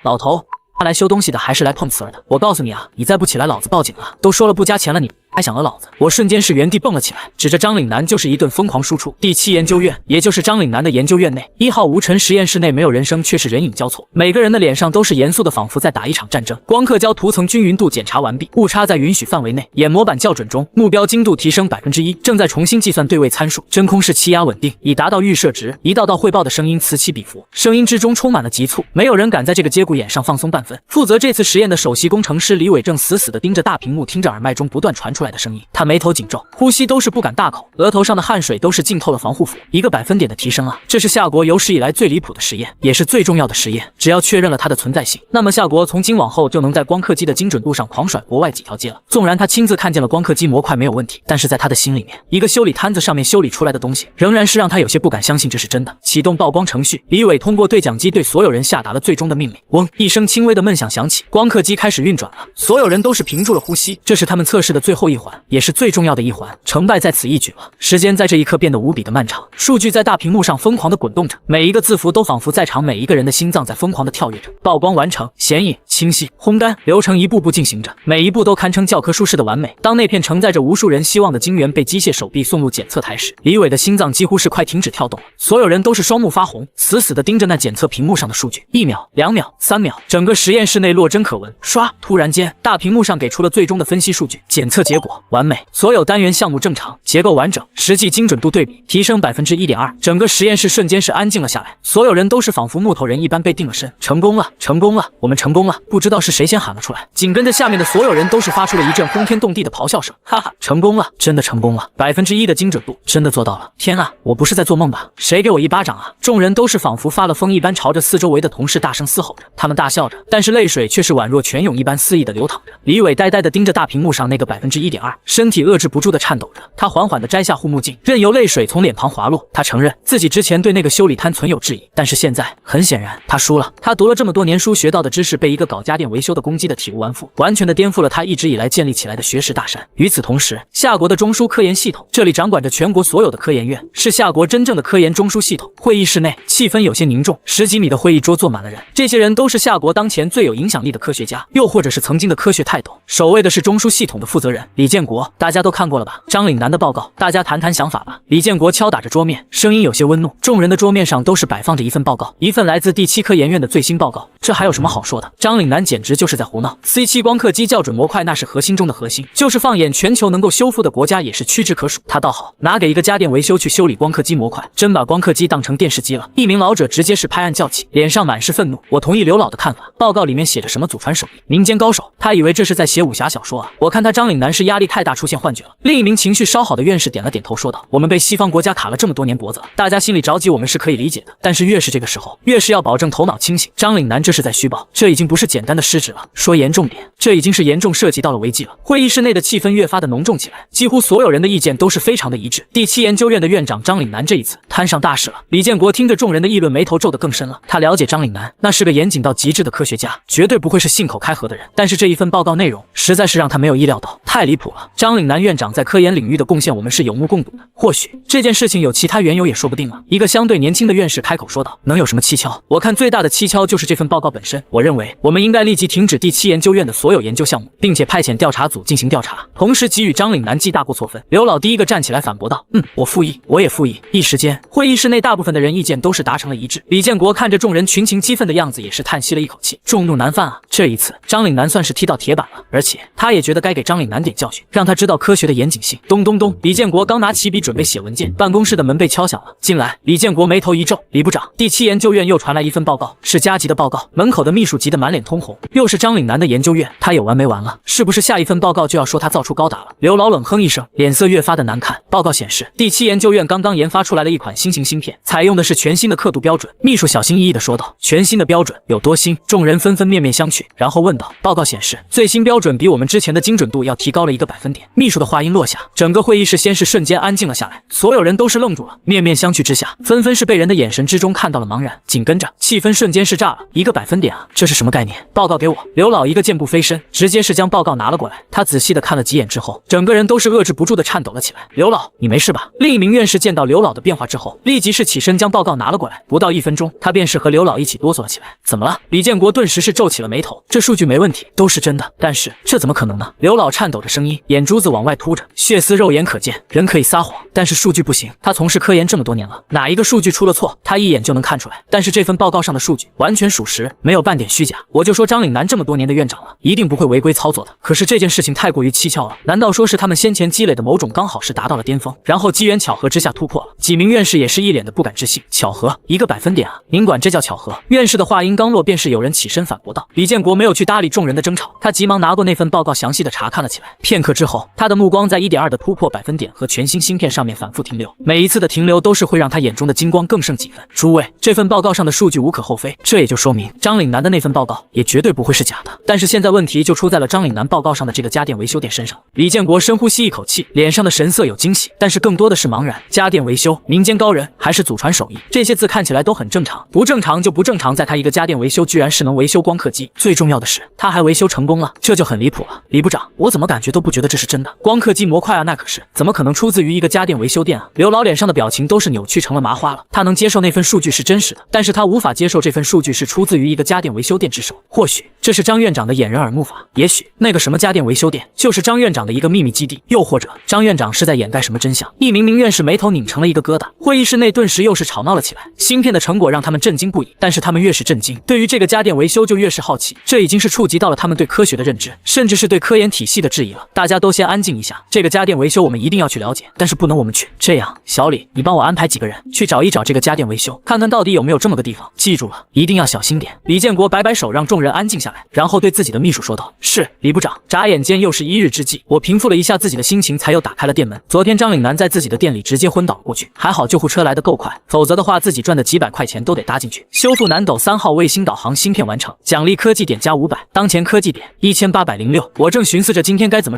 老头，他来修东西的还是来碰瓷儿的？我告诉你啊，你再不起来，老子报警了！都说了不加钱了，你还想讹老子？我瞬间是原地蹦了起来，指着张岭南就是一顿疯狂输出。第7研究院，也就是张岭南的研究院内，1号无尘实验室内没有人声，却是人影交错，每个人的脸上都是严肃的，仿佛在打一场战争。光刻胶涂层均匀度检查完毕，误差在允许范围内，眼模板校准中，目标精度提升1%，正在重新计算对位参数，真空室气压稳定，已达到预设值。一道道汇报的声音此起彼伏，声音之中充满了急促，没有人敢在这个节骨眼上放松半分。负责这次实验的首席工程师李伟正死死地盯着大屏幕，听着耳麦中不断传出来的声音，他眉头紧皱，呼吸都是不敢大口，额头上的汗水都是浸透了防护服。1个百分点的提升啊！这是夏国有史以来最离谱的实验，也是最重要的实验。只要确认了它的存在性，那么夏国从今往后就能在光刻机的精准度上狂甩国外几条街了。纵然他亲自看见了光刻机模块没有问题，但是在他的心里面，一个修理摊子上面修理出来的东西，仍然是让他有些不敢相信这是真的。启动曝光程序，李伟通过对讲机对所有人下达了最终的命令。嗡，一声轻微的闷响响起，光刻机开始运转了。所有人都是屏住了呼吸，这是他们测试的最后一环，也是最重要的一环，成败在此一举了。时间在这一刻变得无比的漫长，数据在大屏幕上疯狂的滚动着，每一个字符都仿佛在场每一个人的心脏在疯狂的跳跃着。曝光完成，显影、清晰、烘干，流程一步步进行着，每一步都堪称教科书式的完美。当那片承载着无数人希望的晶圆被机械手臂送入检测台时，李伟的心脏几乎是快停止跳动了。所有人都是双目发红，死死地盯着那检测屏幕上的数据。1秒、2秒、3秒，整个实验室内落针可闻。刷，突然间，大屏幕上给出了最终的分析数据，检测结果完美，所有单元项目正常，结构完整，实际精准度对比提升1.2%，整个实验室瞬间是安静了下来，所有人都是仿佛木头人一般被定了身。成功了，成功了，我们成功了！不知道是谁先喊了出来，紧跟着下面的所有人都是发出了一阵轰天动地的咆哮声，哈哈，成功了，真的成功了！1%的精准度，真的做到了！天啊，我不是在做梦吧？谁给我一巴掌啊！众人都是仿佛发了疯一般，朝着四周围的同事大声嘶吼着，他们大笑着，但是泪水却是宛若泉涌一般肆意的流淌着。李伟呆呆地盯着大屏幕上那个1.2%，身体遏制不住的颤抖着。他缓缓地摘下护目镜，任由泪水从脸庞滑落。他承认自己之前对那个修理摊存有质疑，但是现在很显然他输了。他读了这么多年书，学到的知识被一个搞家电维修的攻击的体无完肤，完全的颠覆了他一直以来建立起来的学识大山。与此同时，夏国的中枢科研系统，这里掌管着全国所有的科研院，是夏国真正的科研中枢系统。会议室内气氛有些凝重，10几米的会议桌坐满了人，这些人都是夏国当前最有影响力的科学家，又或者是曾经的科学泰斗。首位的是中枢系统的负责人李建国，大家都看过了吧？张岭南的报告，大家谈谈想法吧。李建国敲打着桌面，声音有些温怒。众人的桌面上都是摆放着一份报告，一份来自第7科研院的最新报告。这还有什么好说的？张岭南简直就是在胡闹。C7光刻机校准模块那是核心中的核心，就是放眼全球能够修复的国家也是屈指可数。他倒好，拿给一个家电维修去修理光刻机模块，真把光刻机当成电视机了。一名老者直接是拍案叫起，脸上满是愤怒。我同意刘老的看法，报告里面写着什么祖传手艺、民间高手，他以为这是在写武侠小说啊。我看他张岭南是压力太大出现幻觉了。另一名情绪稍好的院士点了点头说道，我们被西方国家卡了这么多年脖子了，大家心里着急我们是可以理解的，但是越是这个时候，越是要保证头脑清醒。张岭南这是在虚报，这已经不是简单的失职了，说严重点，这已经是严重涉及到了危机了。会议室内的气氛越发的浓重起来，几乎所有人的意见都是非常的一致。第7研究院的院长张岭南这一次摊上大事了。李建国听着众人的议论，眉头皱得更深了。他了解张岭南，那是个严谨到极致的科学家，绝对不会是信口开河的人。但是这一份报告内容实在是让他没有意料到，太离谱了。张岭南院长在科研领域的贡献，我们是有目共睹的。或许这件事情有其他缘由也说不定了。一个相对年轻的院士开口说道：“能有什么蹊跷？我看最大的蹊跷就是这份报告本身。我认为我们应该立即停止第7研究院的所有研究项目，并且派遣调查组进行调查，同时给予张岭南记大过错分。”刘老第一个站起来反驳道：“我复议，我也复议。”一时间，会议室内大部分的人意见都是达成了一致。李建国看着众人群情激愤的样子，也是叹息了一口气，众怒难犯啊！这一次，张岭南算是踢到铁板了，而且他也觉得该给张岭南点教训，让他知道科学的严谨性。咚咚咚，李建国刚拿起笔准备写文件，办公室的门被敲响了。进来，李建国眉头一皱：“李部长，第7研究院又传来一份报告，是加急的报告。”门口的秘书急得满脸通红，又是张岭南的研究院，他有完没完了？是不是下一份报告就要说他造出高达了？刘老冷哼一声，脸色越发的难看。报告显示，第7研究院刚刚研发出来了一款新型芯片，采用的是全新的刻度标准。秘书小心翼翼地说道：“全新的标准有多新？”众人纷纷面面相觑，然后问道：“报告显示，最新标准比我们之前的精准度要提高了个百分点。秘书的话音落下，整个会议室先是瞬间安静了下来，所有人都是愣住了，面面相觑之下，纷纷是被人的眼神之中看到了茫然，紧跟着气氛瞬间是炸了。1个百分点啊，这是什么概念？报告给我！刘老一个箭步飞身，直接是将报告拿了过来。他仔细的看了几眼之后，整个人都是遏制不住的颤抖了起来。刘老，你没事吧？另一名院士见到刘老的变化之后，立即是起身将报告拿了过来。不到1分钟，他便是和刘老一起哆嗦了起来。怎么了？李建国顿时是皱起了眉头。这数据没问题，都是真的，但是这怎么可能呢？刘老颤抖着声音，眼珠子往外凸着，血丝肉眼可见。人可以撒谎，但是数据不行。他从事科研这么多年了，哪一个数据出了错，他一眼就能看出来。但是这份报告上的数据完全属实，没有半点虚假。我就说张岭南这么多年的院长了，一定不会违规操作的。可是这件事情太过于蹊跷了，难道说是他们先前积累的某种刚好是达到了巅峰，然后机缘巧合之下突破了？几名院士也是一脸的不敢置信。巧合？1个百分点啊？您管这叫巧合？院士的话音刚落，便是有人起身反驳道。李建国没有去搭理众人的争吵，他急忙拿过那份报告详细的查看了起来。片刻之后，他的目光在 1.2 的突破百分点和全新芯片上面反复停留，每一次的停留都是会让他眼中的金光更胜几分。诸位，这份报告上的数据无可厚非，这也就说明张岭南的那份报告也绝对不会是假的。但是现在问题就出在了张岭南报告上的这个家电维修店身上。李建国深呼吸一口气，脸上的神色有惊喜，但是更多的是茫然。家电维修，民间高人还是祖传手艺，这些字看起来都很正常，不正常就不正常在他一个家电维修居然是能维修光刻机，最重要的是他还维修成功了，这就很离谱了。李部长，我怎么感觉都不觉得这是真的？光刻机模块啊，那可是怎么可能出自于一个家电维修店啊？刘老脸上的表情都是扭曲成了麻花了。他能接受那份数据是真实的，但是他无法接受这份数据是出自于一个家电维修店之手。或许这是张院长的掩人耳目法，也许那个什么家电维修店就是张院长的一个秘密基地，又或者张院长是在掩盖什么真相。一名名院士眉头拧成了一个疙瘩，会议室内顿时又是吵闹了起来。芯片的成果让他们震惊不已，但是他们越是震惊，对于这个家电维修就越是好奇，这已经是触及到了他们对科学的认知，甚至是对科研体系的质疑了。大家都先安静一下，这个家电维修我们一定要去了解，但是不能我们去。这样，小李，你帮我安排几个人去找一找这个家电维修，看看到底有没有这么个地方。记住了，一定要小心点。李建国摆摆手，让众人安静下来，然后对自己的秘书说道：“是，李部长。”眨眼间又是1日之计，我平复了一下自己的心情，才又打开了店门。昨天张岭南在自己的店里直接昏倒了过去，还好救护车来得够快，否则的话自己赚的几百块钱都得搭进去。修复南斗3号卫星导航芯片完成，奖励科技点加500，当前科技点1806。我正寻思着今天该怎么，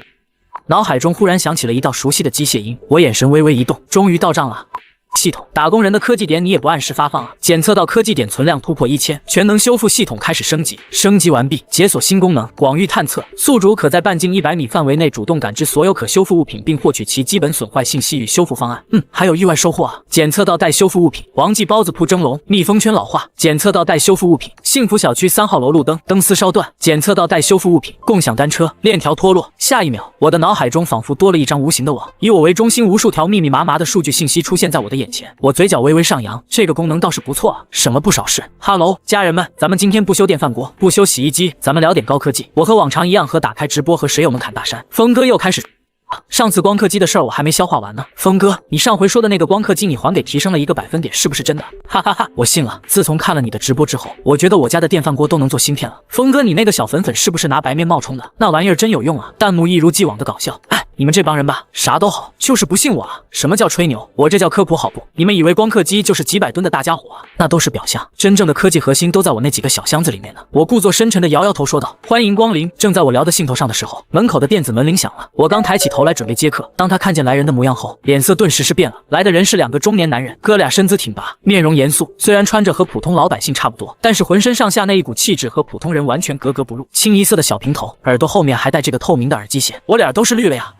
脑海中忽然响起了一道熟悉的机械音，我眼神微微一动，终于到账了。系统打工人的科技点你也不按时发放啊！检测到科技点存量突破1000，全能修复系统开始升级，升级完毕，解锁新功能广域探测，宿主可在半径100米范围内主动感知所有可修复物品，并获取其基本损坏信息与修复方案。还有意外收获啊！检测到待修复物品王记包子铺蒸笼，密封圈老化；检测到待修复物品幸福小区3号楼路灯灯丝烧断；检测到待修复物品共享单车链条脱落。下一秒，我的脑海中仿佛多了一张无形的网，以我为中心，无数条密密麻麻的数据信息出现在我的眼前，我嘴角微微上扬，这个功能倒是不错啊，省了不少事。哈喽，家人们，咱们今天不修电饭锅，不修洗衣机，咱们聊点高科技。我和往常一样，和打开直播和水友们侃大山。峰哥又开始。上次光刻机的事儿我还没消化完呢，峰哥，你上回说的那个光刻机你还给提升了1个百分点，是不是真的？哈哈哈，我信了。自从看了你的直播之后，我觉得我家的电饭锅都能做芯片了。峰哥，你那个小粉粉是不是拿白面冒充的？那玩意儿真有用啊！弹幕一如既往的搞笑。哎，你们这帮人吧，啥都好，就是不信我啊！什么叫吹牛？我这叫科普好不？你们以为光刻机就是几百吨的大家伙啊？那都是表象，真正的科技核心都在我那几个小箱子里面呢。我故作深沉的摇摇头说道：“欢迎光临。”正在我聊得兴头上的时候，门口的电子门铃响了。我刚抬起头来准备接客，当他看见来人的模样后，脸色顿时是变了。来的人是2个中年男人，哥俩身姿挺拔，面容严肃，虽然穿着和普通老百姓差不多，但是浑身上下那一股气质和普通人完全格格不入。清一色的小平头，耳朵后面还戴这个透明的耳机线，我脸都是绿了呀。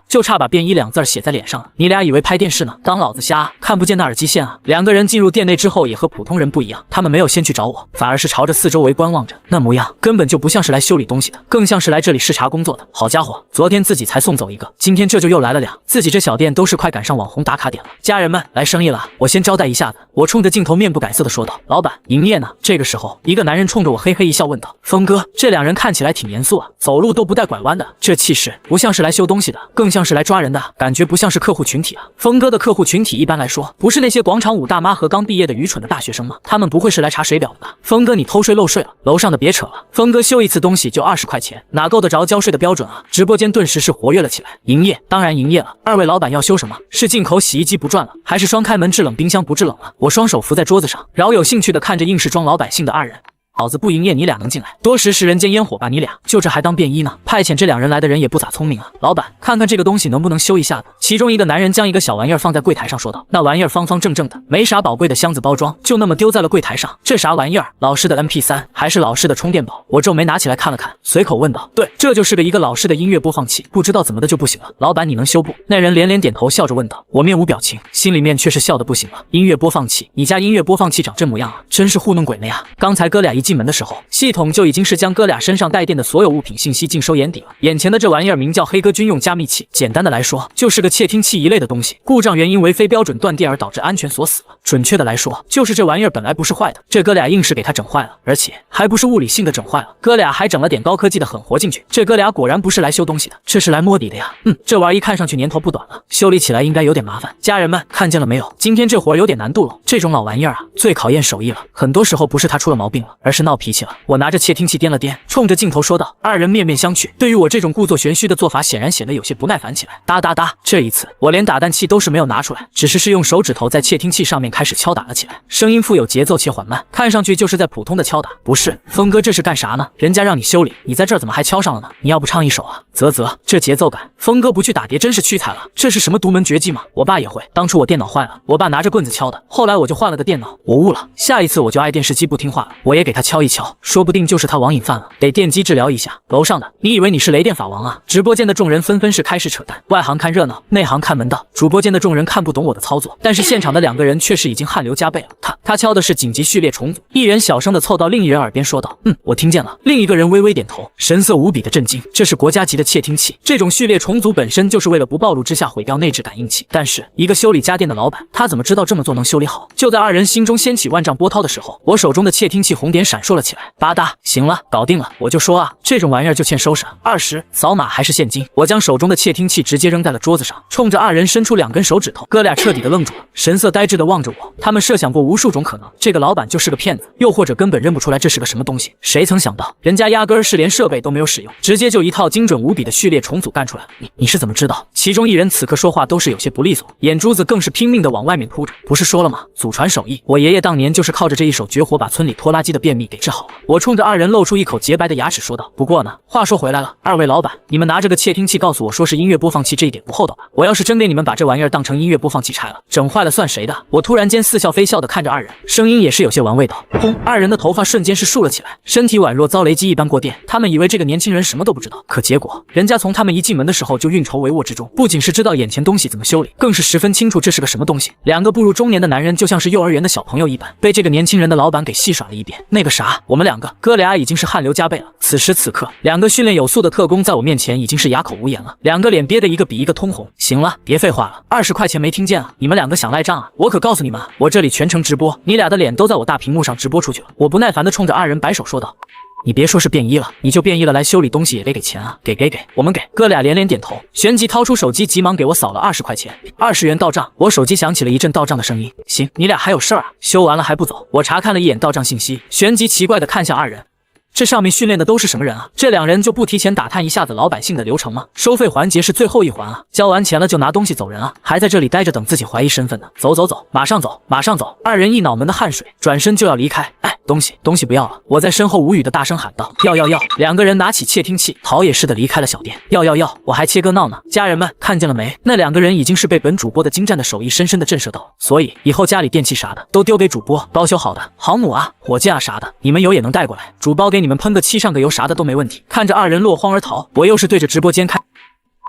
就差把便衣2字写在脸上了。你俩以为拍电视呢？当老子瞎看不见那耳机线啊？2个人进入店内之后也和普通人不一样，他们没有先去找我，反而是朝着四周围观望着，那模样根本就不像是来修理东西的，更像是来这里视察工作的。好家伙，昨天自己才送走一个，今天这就又来了2，自己这小店都是快赶上网红打卡点了。家人们，来生意了，我先招待一下子。我冲着镜头面不改色的说道：“老板，营业呢？”这个时候，一个男人冲着我嘿嘿一笑问道：“峰哥，这2人看起来挺严肃啊，走路都不带拐弯的，这气势不像是来修东西的，更像是来抓人的。”感觉不像是客户群体啊。峰哥的客户群体一般来说不是那些广场舞大妈和刚毕业的愚蠢的大学生吗？他们不会是来查水表的吧？峰哥，你偷税漏税了，楼上的别扯了。峰哥修一次东西就20块钱，哪够得着交税的标准啊？直播间顿时是活跃了起来。营业，当然营业了。2位老板要修什么？是进口洗衣机不赚了，还是双开门制冷冰箱不制冷了？我双手扶在桌子上，饶有兴趣的看着硬是装老百姓的2人。老子不营业，你俩能进来？多时食人间烟火吧，你俩就这还当便衣呢？派遣这两人来的人也不咋聪明啊。老板，看看这个东西能不能修一下子？其中一个男人将一个小玩意儿放在柜台上，说道：“那玩意儿方方正正的，没啥宝贵的箱子包装，就那么丢在了柜台上。这啥玩意儿？老式的 MP3，还是老式的充电宝？”我皱眉拿起来看了看，随口问道：“对，这就是个一个老式的音乐播放器，不知道怎么的就不行了。老板，你能修不？”那人连连点头，笑着问道。我面无表情，心里面却是笑得不行了。音乐播放器？你家音乐播放器长这模样啊？真是糊弄鬼呢呀！刚才哥俩一进门的时候，系统就已经是将哥俩身上带电的所有物品信息尽收眼底了。眼前的这玩意儿名叫黑哥军用加密器，简单的来说，就是个窃听器一类的东西。故障原因为非标准断电而导致安全锁死了。准确的来说，就是这玩意儿本来不是坏的，这哥俩硬是给它整坏了，而且还不是物理性的整坏了，哥俩还整了点高科技的狠活进去。这哥俩果然不是来修东西的，这是来摸底的呀。这玩意看上去年头不短了，修理起来应该有点麻烦。家人们看见了没有？今天这活有点难度了。这种老玩意儿啊，最考验手艺了。很多时候不是他出了毛病了，而是闹脾气了。我拿着窃听器掂了掂，冲着镜头说道。二人面面相觑，对于我这种故作玄虚的做法，显然显得有些不耐烦起来。哒哒哒，这一次我连打蛋器都是没有拿出来，只是用手指头在窃听器上面开始敲打了起来，声音富有节奏且缓慢，看上去就是在普通的敲打。不是，峰哥这是干啥呢？人家让你修理，你在这儿怎么还敲上了呢？你要不唱一首啊？啧，这节奏感，峰哥不去打碟真是屈才了。这是什么独门绝技吗？我爸也会，当初我电脑坏了，我爸拿着棍子敲的，后来我就换了个电脑。我悟了，下一次我就爱电视机不听话了，我也给他敲一敲，说不定就是他网瘾犯了，得电击治疗一下。楼上的，你以为你是雷电法王啊？直播间的众人纷纷是开始扯淡，外行看热闹，内行看门道。主播间的众人看不懂我的操作，但是现场的两个人却是已经汗流浃背了。他敲的是紧急序列重组，一人小声的凑到另一人耳边说道：“我听见了。”另一个人微微点头，神色无比的震惊。这是国家级的窃听器，这种序列重组本身就是为了不暴露之下毁掉内置感应器。但是一个修理家电的老板，他怎么知道这么做能修理好？就在二人心中掀起万丈波涛的时候，我手中的窃听器红点闪烁了起来。吧嗒，行了，搞定了。我就说啊，这种玩意儿就欠收拾。20，扫码还是现金？我将手中的窃听器直接扔在了桌子上，冲着二人伸出2根手指头。哥俩彻底的愣住了，神色呆滞的望着我。他们设想过无数种可能，这个老板就是个骗子，又或者根本认不出来这是个什么东西。谁曾想到，人家压根儿是连设备都没有使用，直接就一套精准无比的序列重组干出来了。你是怎么知道？其中一人此刻说话都是有些不利索，眼珠子更是拼命的往外面扑着。不是说了吗？祖传手艺，我爷爷当年就是靠着这一手绝活把村里拖拉机的便秘给治好了。我冲着二人露出一口洁白的牙齿说道。不过呢，话说回来了，二位老板，你们拿着个窃听器告诉我说是音乐播放器，这一点不厚道吧？我要是真给你们把这玩意儿当成音乐播放器拆了，整坏了算谁的？我突然间似笑非笑的看着二人，声音也是有些玩味道。轰！二人的头发瞬间是竖了起来，身体宛若遭雷击一般过电。他们以为这个年轻人什么都不知道，可结果人家从他们一进门的时候就运筹帷幄之中，不仅是知道眼前东西怎么修理，更是十分清楚这是个什么东西。两个步入中年的男人就像是幼儿园的小朋友一般，被这个年轻人的老板给戏耍了一遍。那个啥，我们两个哥俩已经是汗流浃背了。此时此刻，两个训练有素的特工在我面前已经是哑口无言了，两个脸憋得一个比一个通红。行了，别废话了，20块钱没听见啊？你们两个想赖账啊？我可告诉你们，我这里全程直播，你俩的脸都在我大屏幕上直播出去了。我不耐烦地冲着二人摆手说道。你别说是便衣了，你就便衣了来修理东西也得给钱啊！给，我们给。哥俩连连点头，旋即掏出手机，急忙给我扫了20块钱，20元到账。我手机响起了一阵到账的声音。行，你俩还有事儿啊？修完了还不走？我查看了一眼到账信息，旋即奇怪地看向二人。这上面训练的都是什么人啊？这两人就不提前打探一下子老百姓的流程吗？收费环节是最后一环啊，交完钱了就拿东西走人啊，还在这里待着等自己怀疑身份呢。走，马上走，马上走！二人一脑门的汗水，转身就要离开。哎，东西不要了！我在身后无语的大声喊道。要！两个人拿起窃听器，逃也似的离开了小店。要！我还切割闹呢！家人们看见了没？那两个人已经是被本主播的精湛的手艺深深的震慑到了，所以以后家里电器啥的都丢给主播，包修好的航母啊、火箭啊啥的，你们油也能带过来，主包给你们喷个气上个油啥的都没问题。看着二人落荒而逃，我又是对着直播间开。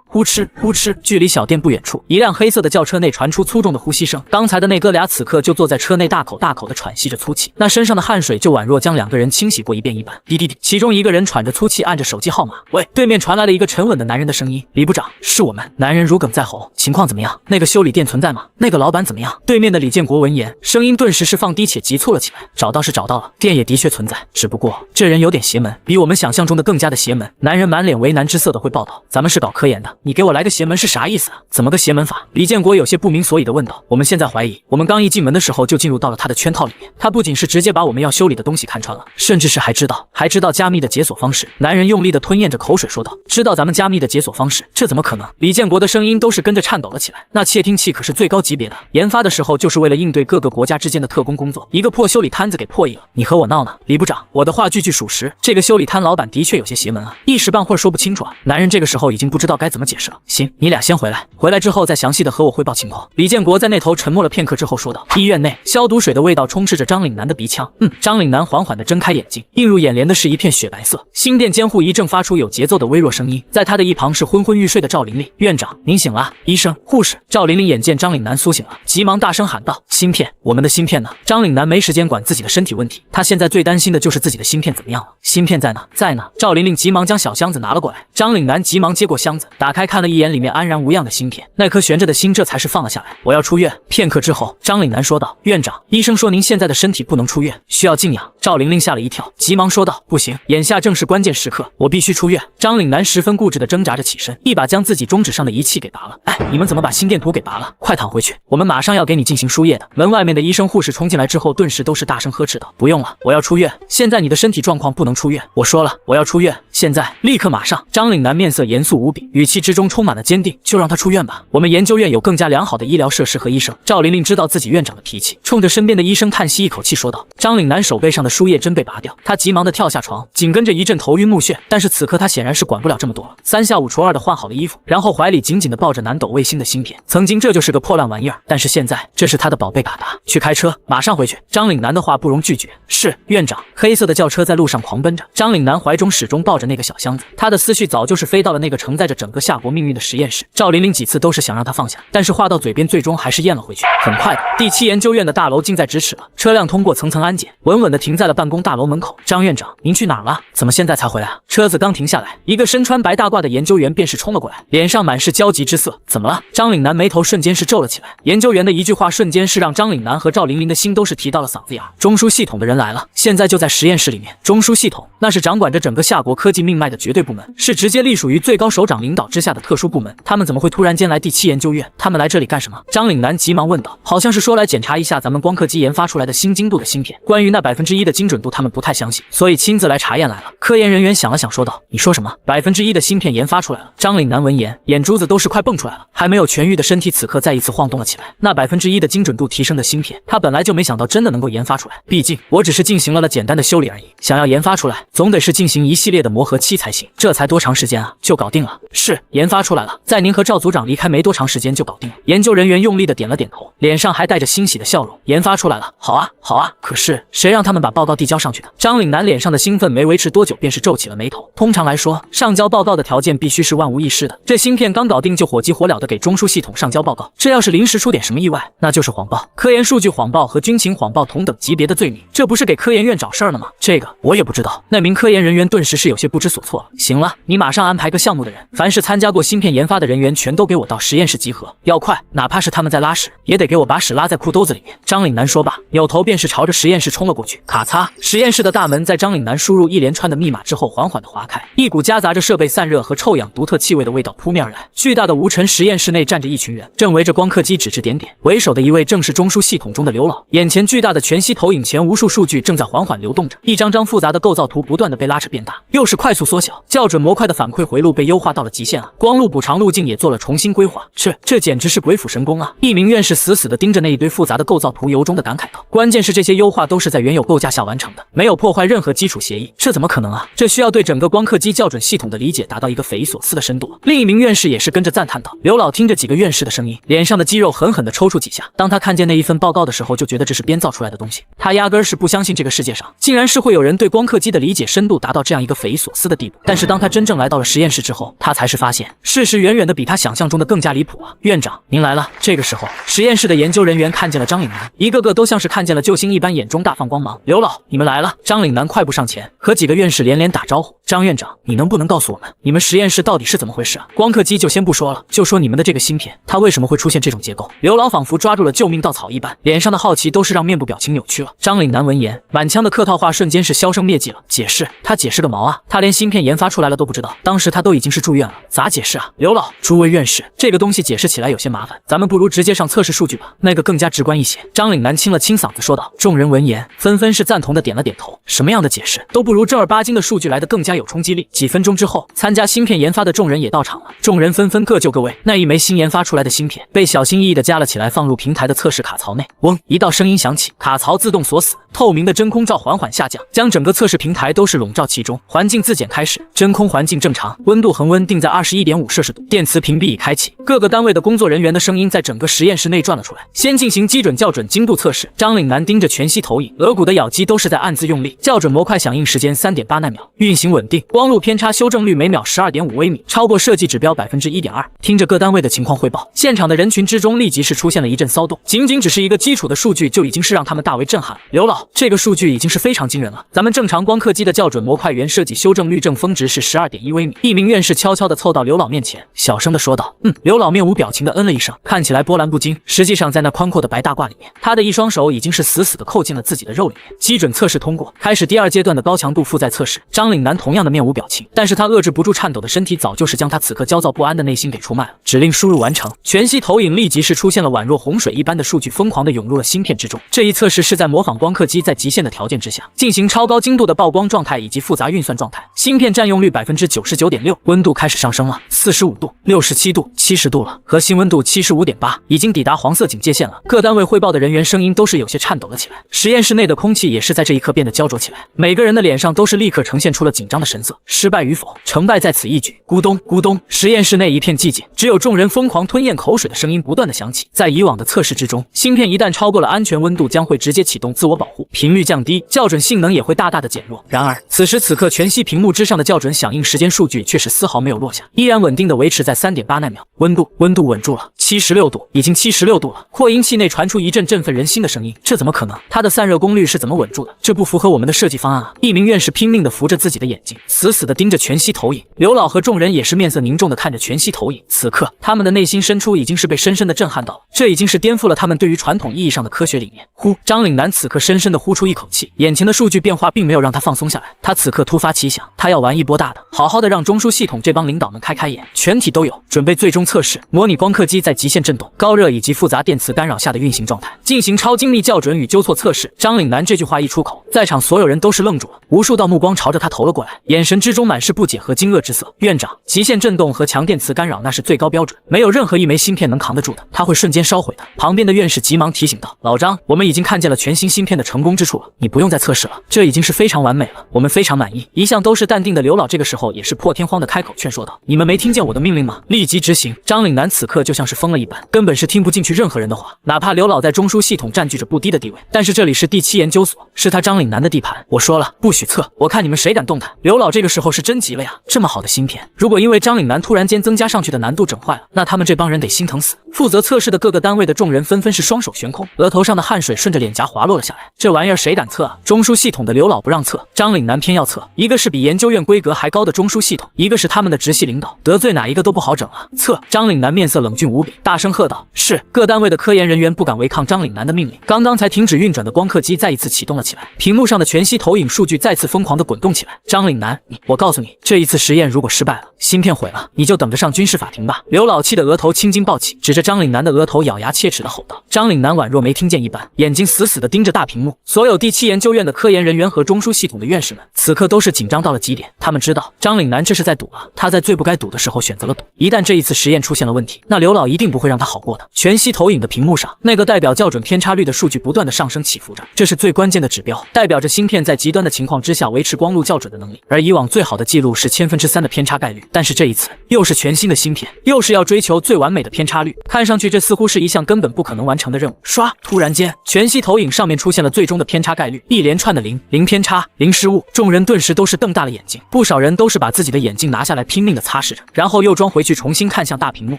呼哧呼哧，距离小店不远处，一辆黑色的轿车内传出粗重的呼吸声。刚才的那哥俩此刻就坐在车内，大口大口的喘息着粗气，那身上的汗水就宛若将两个人清洗过一遍一般。滴，其中一个人喘着粗气，按着手机号码。喂，对面传来了一个沉稳的男人的声音：“李部长，是我们。”男人如鲠在喉，情况怎么样？那个修理店存在吗？那个老板怎么样？对面的李建国闻言，声音顿时是放低且急促了起来：“找到是找到了，店也的确存在，只不过这人有点邪门，比我们想象中的更加的邪门。”男人满脸为难之色的会报道：“咱们是搞科研的，你给我来个邪门是啥意思啊？怎么个邪门法？李建国有些不明所以的问道。我们现在怀疑，我们刚一进门的时候就进入到了他的圈套里面。他不仅是直接把我们要修理的东西看穿了，甚至是还知道加密的解锁方式。男人用力的吞咽着口水说道：“知道咱们加密的解锁方式？这怎么可能？”李建国的声音都是跟着颤抖了起来。那窃听器可是最高级别的，研发的时候就是为了应对各个国家之间的特工工作，一个破修理摊子给破译了。你和我闹呢？李部长，我的话句句属实，这个修理摊老板的确有些邪门啊，一时半会儿说不清楚啊。男人这个时候已经不知道该怎么解释了。行，你俩先回来，回来之后再详细的和我汇报情况。李建国在那头沉默了片刻之后说道。医院内，消毒水的味道充斥着张岭南的鼻腔。张岭南缓缓地睁开眼睛，映入眼帘的是一片雪白色。心电监护仪正发出有节奏的微弱声音，在他的一旁是昏昏欲睡的赵玲玲。院长，您醒了。医生、护士。赵玲玲眼见张岭南苏醒了，急忙大声喊道：“芯片，我们的芯片呢？”张岭南没时间管自己的身体问题，他现在最担心的就是自己的芯片怎么样了。芯片在呢？在呢。赵玲玲急忙将小箱子拿了过来，张岭南急忙接过箱子，打开看了一眼里面安然无恙的芯片，那颗悬着的心这才是放了下来。我要出院。片刻之后，张岭南说道：“院长，医生说您现在的身体不能出院，需要静养。”赵玲玲吓了一跳，急忙说道：“不行，眼下正是关键时刻，我必须出院。”张岭南十分固执地挣扎着起身，一把将自己中指上的仪器给拔了。哎，你们怎么把心电图给拔了？快躺回去，我们马上要给你进行输液的。门外面的医生护士冲进来之后，顿时都是大声呵斥道：“不用了，我要出院，现在你的身体状况不能出院。我说了，我要出院，现在，立刻马上。”张岭南面色严肃无比，语气之中充满了坚定：“就让他出院吧，我们研究院有更加良好的医疗设施和医生。”赵玲玲知道自己院长的脾气，冲着身边的医生叹息一口气说道。张岭南手背上的输液针被拔掉，他急忙的跳下床，紧跟着一阵头晕目眩，但是此刻他显然是管不了这么多了，三下五除二的换好了衣服，然后怀里紧紧的抱着南斗卫星的芯片。曾经这就是个破烂玩意儿，但是现在这是他的宝贝嘎达。去开车，马上回去。张岭南的话不容拒绝。是，院长。黑色的轿车在路上狂奔着，张岭南怀中始终抱着那个小箱子，他的思绪早就是飞到了那个承载着整个夏国命运的实验室。赵玲玲几次都是想让他放下，但是话到嘴边最终还是咽了回去。很快的，第7研究院的大楼近在咫尺了，车辆通过层层安检，稳稳地停在了办公大楼门口。张院长，您去哪儿了？怎么现在才回来啊？车子刚停下来，一个身穿白大褂的研究员便是冲了过来，脸上满是焦急之色。怎么了？张岭南眉头瞬间是皱了起来。研究员的一句话瞬间是让张岭南和赵玲玲的心都是提到了嗓子眼。中枢系统的人来了，现在就在实验室里面。中枢系统那是掌管着整个夏国科技命脉的绝对部门，是直接隶属于最高首长领导之下的特殊部门。他们怎么会突然间来第7研究院？他们来这里干什么？张岭南急忙问道。好像是说来检查一下咱们光刻机研发出来的新精度的芯片，关于那1%的精准度他们不太相信，所以亲自来查验来了。科研人员想了想说道：“你说什么？1%的芯片研发出来了？”张岭南闻言，眼珠子都是快蹦出来了，还没有痊愈的身体此刻再一次晃动了起来。那1%的精准度提升的芯片，他本来就没想到真的能够研发出来，毕竟我只是进行了简单的修理而已，想要研发出来，总得是进行一系列的磨合期才行。这才多长时间啊，就搞定了？是，研发出来了，在您和赵组长离开没多长时间就搞定了。研究人员用力的点了点头，脸上还带着欣喜的笑容。研发出来了，好啊，好啊。可是谁让他们把报告递交上去的？张岭南脸上的兴奋没维持多久，便是皱起了眉头。通常来说，上交报告的条件必须是万无一失的。这芯片刚搞定就火急火燎的给中枢系统上交报告，这要是临时出点什么意外，那就是谎报。科研数据谎报和军情谎报同等级别的罪名，这不是给科研院找事儿了吗？这个我也不知道。那名科研人员顿时是有些不知所措了。行了，你马上安排个项目的人，凡是参加过芯片研发的人员全都给我到实验室集合，要快，哪怕是他们在拉屎，也得给我把屎拉在裤兜子里面。张岭南说罢，扭头便是朝着实验室冲了过去。咔嚓，实验室的大门在张岭南输入一连串的密码之后缓缓地划开，一股夹杂着设备散热和臭氧独特气味的味道扑面而来。巨大的无尘实验室内站着一群人，正围着光刻机指指点点，为首的一位正是中枢系统中的刘老。眼前巨大的全息投影前，无数数据正在缓缓流动着，一张张复杂的构造图不断的被拉扯变大，又是快速缩小，校准模块的反馈回路被优化到了极限啊，光路补偿路径也做了重新规划。这简直是鬼斧神工啊！一名院士死死地盯着那一堆复杂的构造图，由衷地感慨道：“关键是这些优化都是在原有构架下完成的，没有破坏任何基础协议，这怎么可能啊？这需要对整个光刻机校准系统的理解达到一个匪夷所思的深度。”另一名院士也是跟着赞叹道。刘老听着几个院士的声音，脸上的肌肉狠狠地抽搐几下。当他看见那一份报告的时候，就觉得这是编造出来的东西。他压根儿是不相信这个世界上竟然是会有人对光刻机的理解深度达到这样一个匪夷所思的地步。但是当他真正来到了实验室之后，他才是发现事实远远的比他想象中的更加离谱啊！院长，您来了。这个时候，实验室的研究人员看见了张岭南，一个个都像是看见了救星一般，眼中大放光芒。刘老，你们来了。张岭南快步上前，和几个院士连连打招呼。张院长，你能不能告诉我们，你们实验室到底是怎么回事啊？光刻机就先不说了，就说你们的这个芯片，它为什么会出现这种结构？刘老仿佛抓住了救命稻草一般，脸上的好奇都是让面部表情扭曲了。张岭南闻言，满腔的客套话瞬间是销声灭迹了。解释？他解释个毛啊！他连芯片研发出来了都不知道，当时他都已经是住院了，咋解解释啊？刘老，诸位院士，这个东西解释起来有些麻烦，咱们不如直接上测试数据吧，那个更加直观一些。张岭南清了清嗓子说道。众人闻言纷纷是赞同的点了点头。什么样的解释都不如正儿八经的数据来的更加有冲击力。几分钟之后，参加芯片研发的众人也到场了，众人纷纷各就各位。那一枚新研发出来的芯片被小心翼翼的夹了起来，放入平台的测试卡槽内。嗡，一道声音响起，卡槽自动锁死，透明的真空罩缓缓下降，将整个测试平台都是笼罩其中。环境自检开始，真空环境正常，温度恒温定在21.5摄氏度，电磁屏蔽已开启。各个单位的工作人员的声音在整个实验室内转了出来。先进行基准校准精度测试。张岭南盯着全息投影，额骨的咬肌都是在暗自用力。校准模块响应时间3.8纳秒，运行稳定，光路偏差修正率每秒12.5微米，超过设计指标1.2%。听着各单位的情况汇报，现场的人群之中立即是出现了一阵骚动。仅仅只是一个基础的数据就已经是让他们大为震撼了。刘老，这个数据已经是非常惊人了。咱们正常光刻机的校准模块原设计修正率正峰值是12.1微米。一名院士悄悄地凑到刘老面前，小声地说道：“刘老面无表情地嗯了一声，看起来波澜不惊。实际上在那宽阔的白大褂里面，他的一双手已经是死死地扣进了自己的肉里面。基准测试通过，开始第二阶段的高强度负载测试。张岭南同样的面无表情，但是他遏制不住颤抖的身体，早就是将他此刻焦躁不安的内心给出卖了。指令输入完成，全息投影立即是出现了宛若洪水一般的数据，疯狂地涌入了芯片之中。这一测试是在模仿光刻机在极限的条件之下进行超高精度的曝光状态以及复杂运算状态。芯片占用率99.6%，温度开始上升了，45度、67度、70度了，核心温度75.8，已经抵达黄色警戒线了。各单位汇报的人员声音都是有些颤抖了起来，实验室内的空气也是在这一刻变得焦灼起来，每个人的脸上都是立刻呈现出了紧张的神色。失败与否，成败在此一举。咕咚咕咚，实验室内一片寂静，只有众人疯狂吞咽口水的声音不断的响起。在以往的测试之中，芯片一旦超过了安全温度，将会直接启动自我保护，频率降低，校准性能也会大大的减弱。然而此时此刻，全息屏幕之上的校准响应时间数据却是丝毫没有落下，依然稳定的维持在3.8纳秒。温度稳住了，76度，已经76度了。扩音器内传出一阵振奋人心的声音，这怎么可能？它的散热功率是怎么稳住的？这不符合我们的设计方案啊！一名院士拼命地扶着自己的眼睛，死死地盯着全息投影。刘老和众人也是面色凝重地看着全息投影，此刻他们的内心深处已经是被深深地震撼到了，这已经是颠覆了他们对于传统意义上的科学理念。呼，张岭南此刻深深地呼出一口气，眼前的数据变化并没有让他放松下来，他此刻突发奇想，他要玩一波大的，好好的让中枢系统这帮领导们开开眼，全体都有，准备最终测试，模拟光刻机在极限震动、高热以及复杂电磁干扰下的运行状态，进行超精密校准与纠错测试。张岭南这句话一出口，在场所有人都是愣住了，无数道目光朝着他投了过来，眼神之中满是不解和惊愕之色。院长，极限震动和强电磁干扰那是最高标准，没有任何一枚芯片能扛得住的，它会瞬间烧毁的。旁边的院士急忙提醒道：“老张，我们已经看见了全新芯片的成功之处了，你不用再测试了，这已经是非常完美了，我们非常满意。”一向都是淡定的刘老这个时候也是破天荒的开口劝说道：“你们没听见我的命令吗？立即执行！”张岭南此刻就像是疯了一般，根本是听不进去任何人的话。哪怕刘老在中枢系统占据着不低的地位，但是这里是第7研究所，是他张岭南的地盘。我说了，不许测，我看你们谁敢动弹。刘老这个时候是真急了呀，这么好的芯片，如果因为张岭南突然间增加上去的难度整坏了，那他们这帮人得心疼死。负责测试的各个单位的众人纷纷是双手悬空，额头上的汗水顺着脸颊滑落了下来。这玩意儿谁敢测啊？中枢系统的刘老不让测，张岭南偏要测。一个是比研究院规格还高的中枢系统，一个是他们的直系领导，得罪哪一个都不好整啊！测！张岭南面色冷峻无比，大声喝道：“是！”各单位的科研人员不敢违抗张岭南的命令。刚刚才停止运转的光刻机再一次启动了起来，屏幕上的全息投影数据再次疯狂地滚动起来。张岭南，我告诉你，这一次实验如果失败了，芯片毁了，你就等着上军事法庭吧！刘老气的额头青筋暴起，指着张岭南的额头咬牙切齿地吼道。张岭南宛若没听见一般，眼睛死死地盯着大屏幕。所有第7研究院的科研人员和中枢系统的院士们，此刻都是紧张到了极点。他们知道张岭南这是在赌啊，他在最不该赌的时候选择了赌。一旦这一次实验出现了问题，那刘老一定不会让他好过的。全息投影的屏幕上，那个代表校准偏差率的数据不断的上升起伏着，这是最关键的指标，代表着芯片在极端的情况之下维持光路校准的能力。而以往最好的记录是3/1000的偏差概率，但是这一次又是全新的芯片，又是要追求最完美的偏差率，看上去这似乎是一项根本不可能完成的任务。唰，突然间，全息投影上面出现了最终的偏差概率，一连串的零偏差、零失误，众人顿时都是瞪大了眼睛，不少人都是把自己的眼镜拿下来拼命的擦拭着，然后又装回去重新看向大屏幕，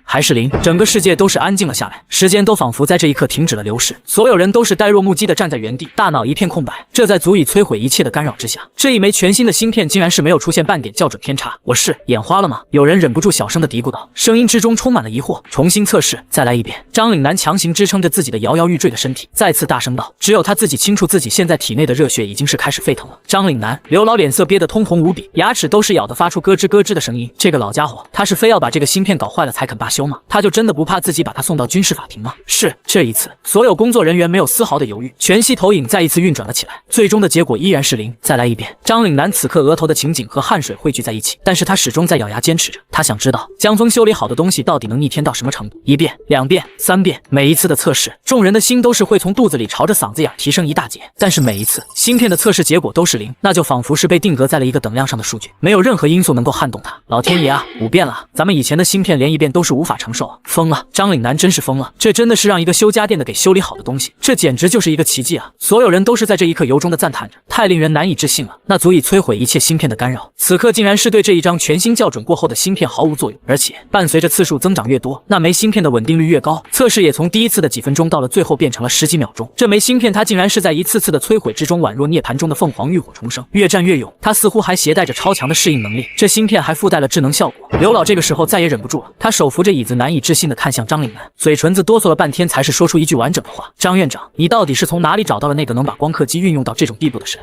还是零，整个世界都是安静了下来，时间都仿佛在这一刻停止了流逝，所有人都是呆若木鸡的站在原地，大脑一片空白。这在足以摧毁一切的干扰之下，这一枚全新的芯片竟然是没有出现半点校准偏差，我是眼花了吗？有人忍不住小声的嘀咕道，声音之中充满了疑惑。重新测试，再来一遍。张岭南强行支撑着自己的摇摇欲坠的身体，再次大声道，只有他自己清楚自己现在体内的热血已经是开始沸腾了。张岭南，刘老脸色憋得通红无比，牙齿都是咬得发出咯吱咯吱的声音，这个老家家伙，他是非要把这个芯片搞坏了才肯罢休吗？他就真的不怕自己把他送到军事法庭吗？是，这一次，所有工作人员没有丝毫的犹豫，全息投影再一次运转了起来，最终的结果依然是0。再来一遍。张岭南此刻额头的情景和汗水汇聚在一起，但是他始终在咬牙坚持着。他想知道江峰修理好的东西到底能逆天到什么程度？1遍、2遍、3遍，每一次的测试，众人的心都是会从肚子里朝着嗓子眼提升一大截。但是每一次芯片的测试结果都是0，那就仿佛是被定格在了一个等量上的数据，没有任何因素能够撼动它。老天爷啊，5遍了，咱们以前的芯片连1遍都是无法承受啊！疯了，张岭南真是疯了，这真的是让一个修家电的给修理好的东西，这简直就是一个奇迹啊！所有人都是在这一刻由衷的赞叹着，太令人难以置信了，那足以摧毁一切芯片的干扰，此刻竟然是对这一张全新校准过后的芯片毫无作用，而且伴随着次数增长越多，那枚芯片的稳定率越高，测试也从第一次的几分钟到了最后变成了10几秒钟。这枚芯片它竟然是在一次次的摧毁之中宛若涅槃中的凤凰浴火重生，越战越勇。它似乎还携带着超强的适应能力，这芯片还附带了智能效果。刘老这个时候再也忍不住了，他手扶着椅子难以置信的看向张岭南，嘴唇子哆嗦了半天才是说出一句完整的话：张院长，你到底是从哪里找到了那个能把光刻机运用到这种地步的神？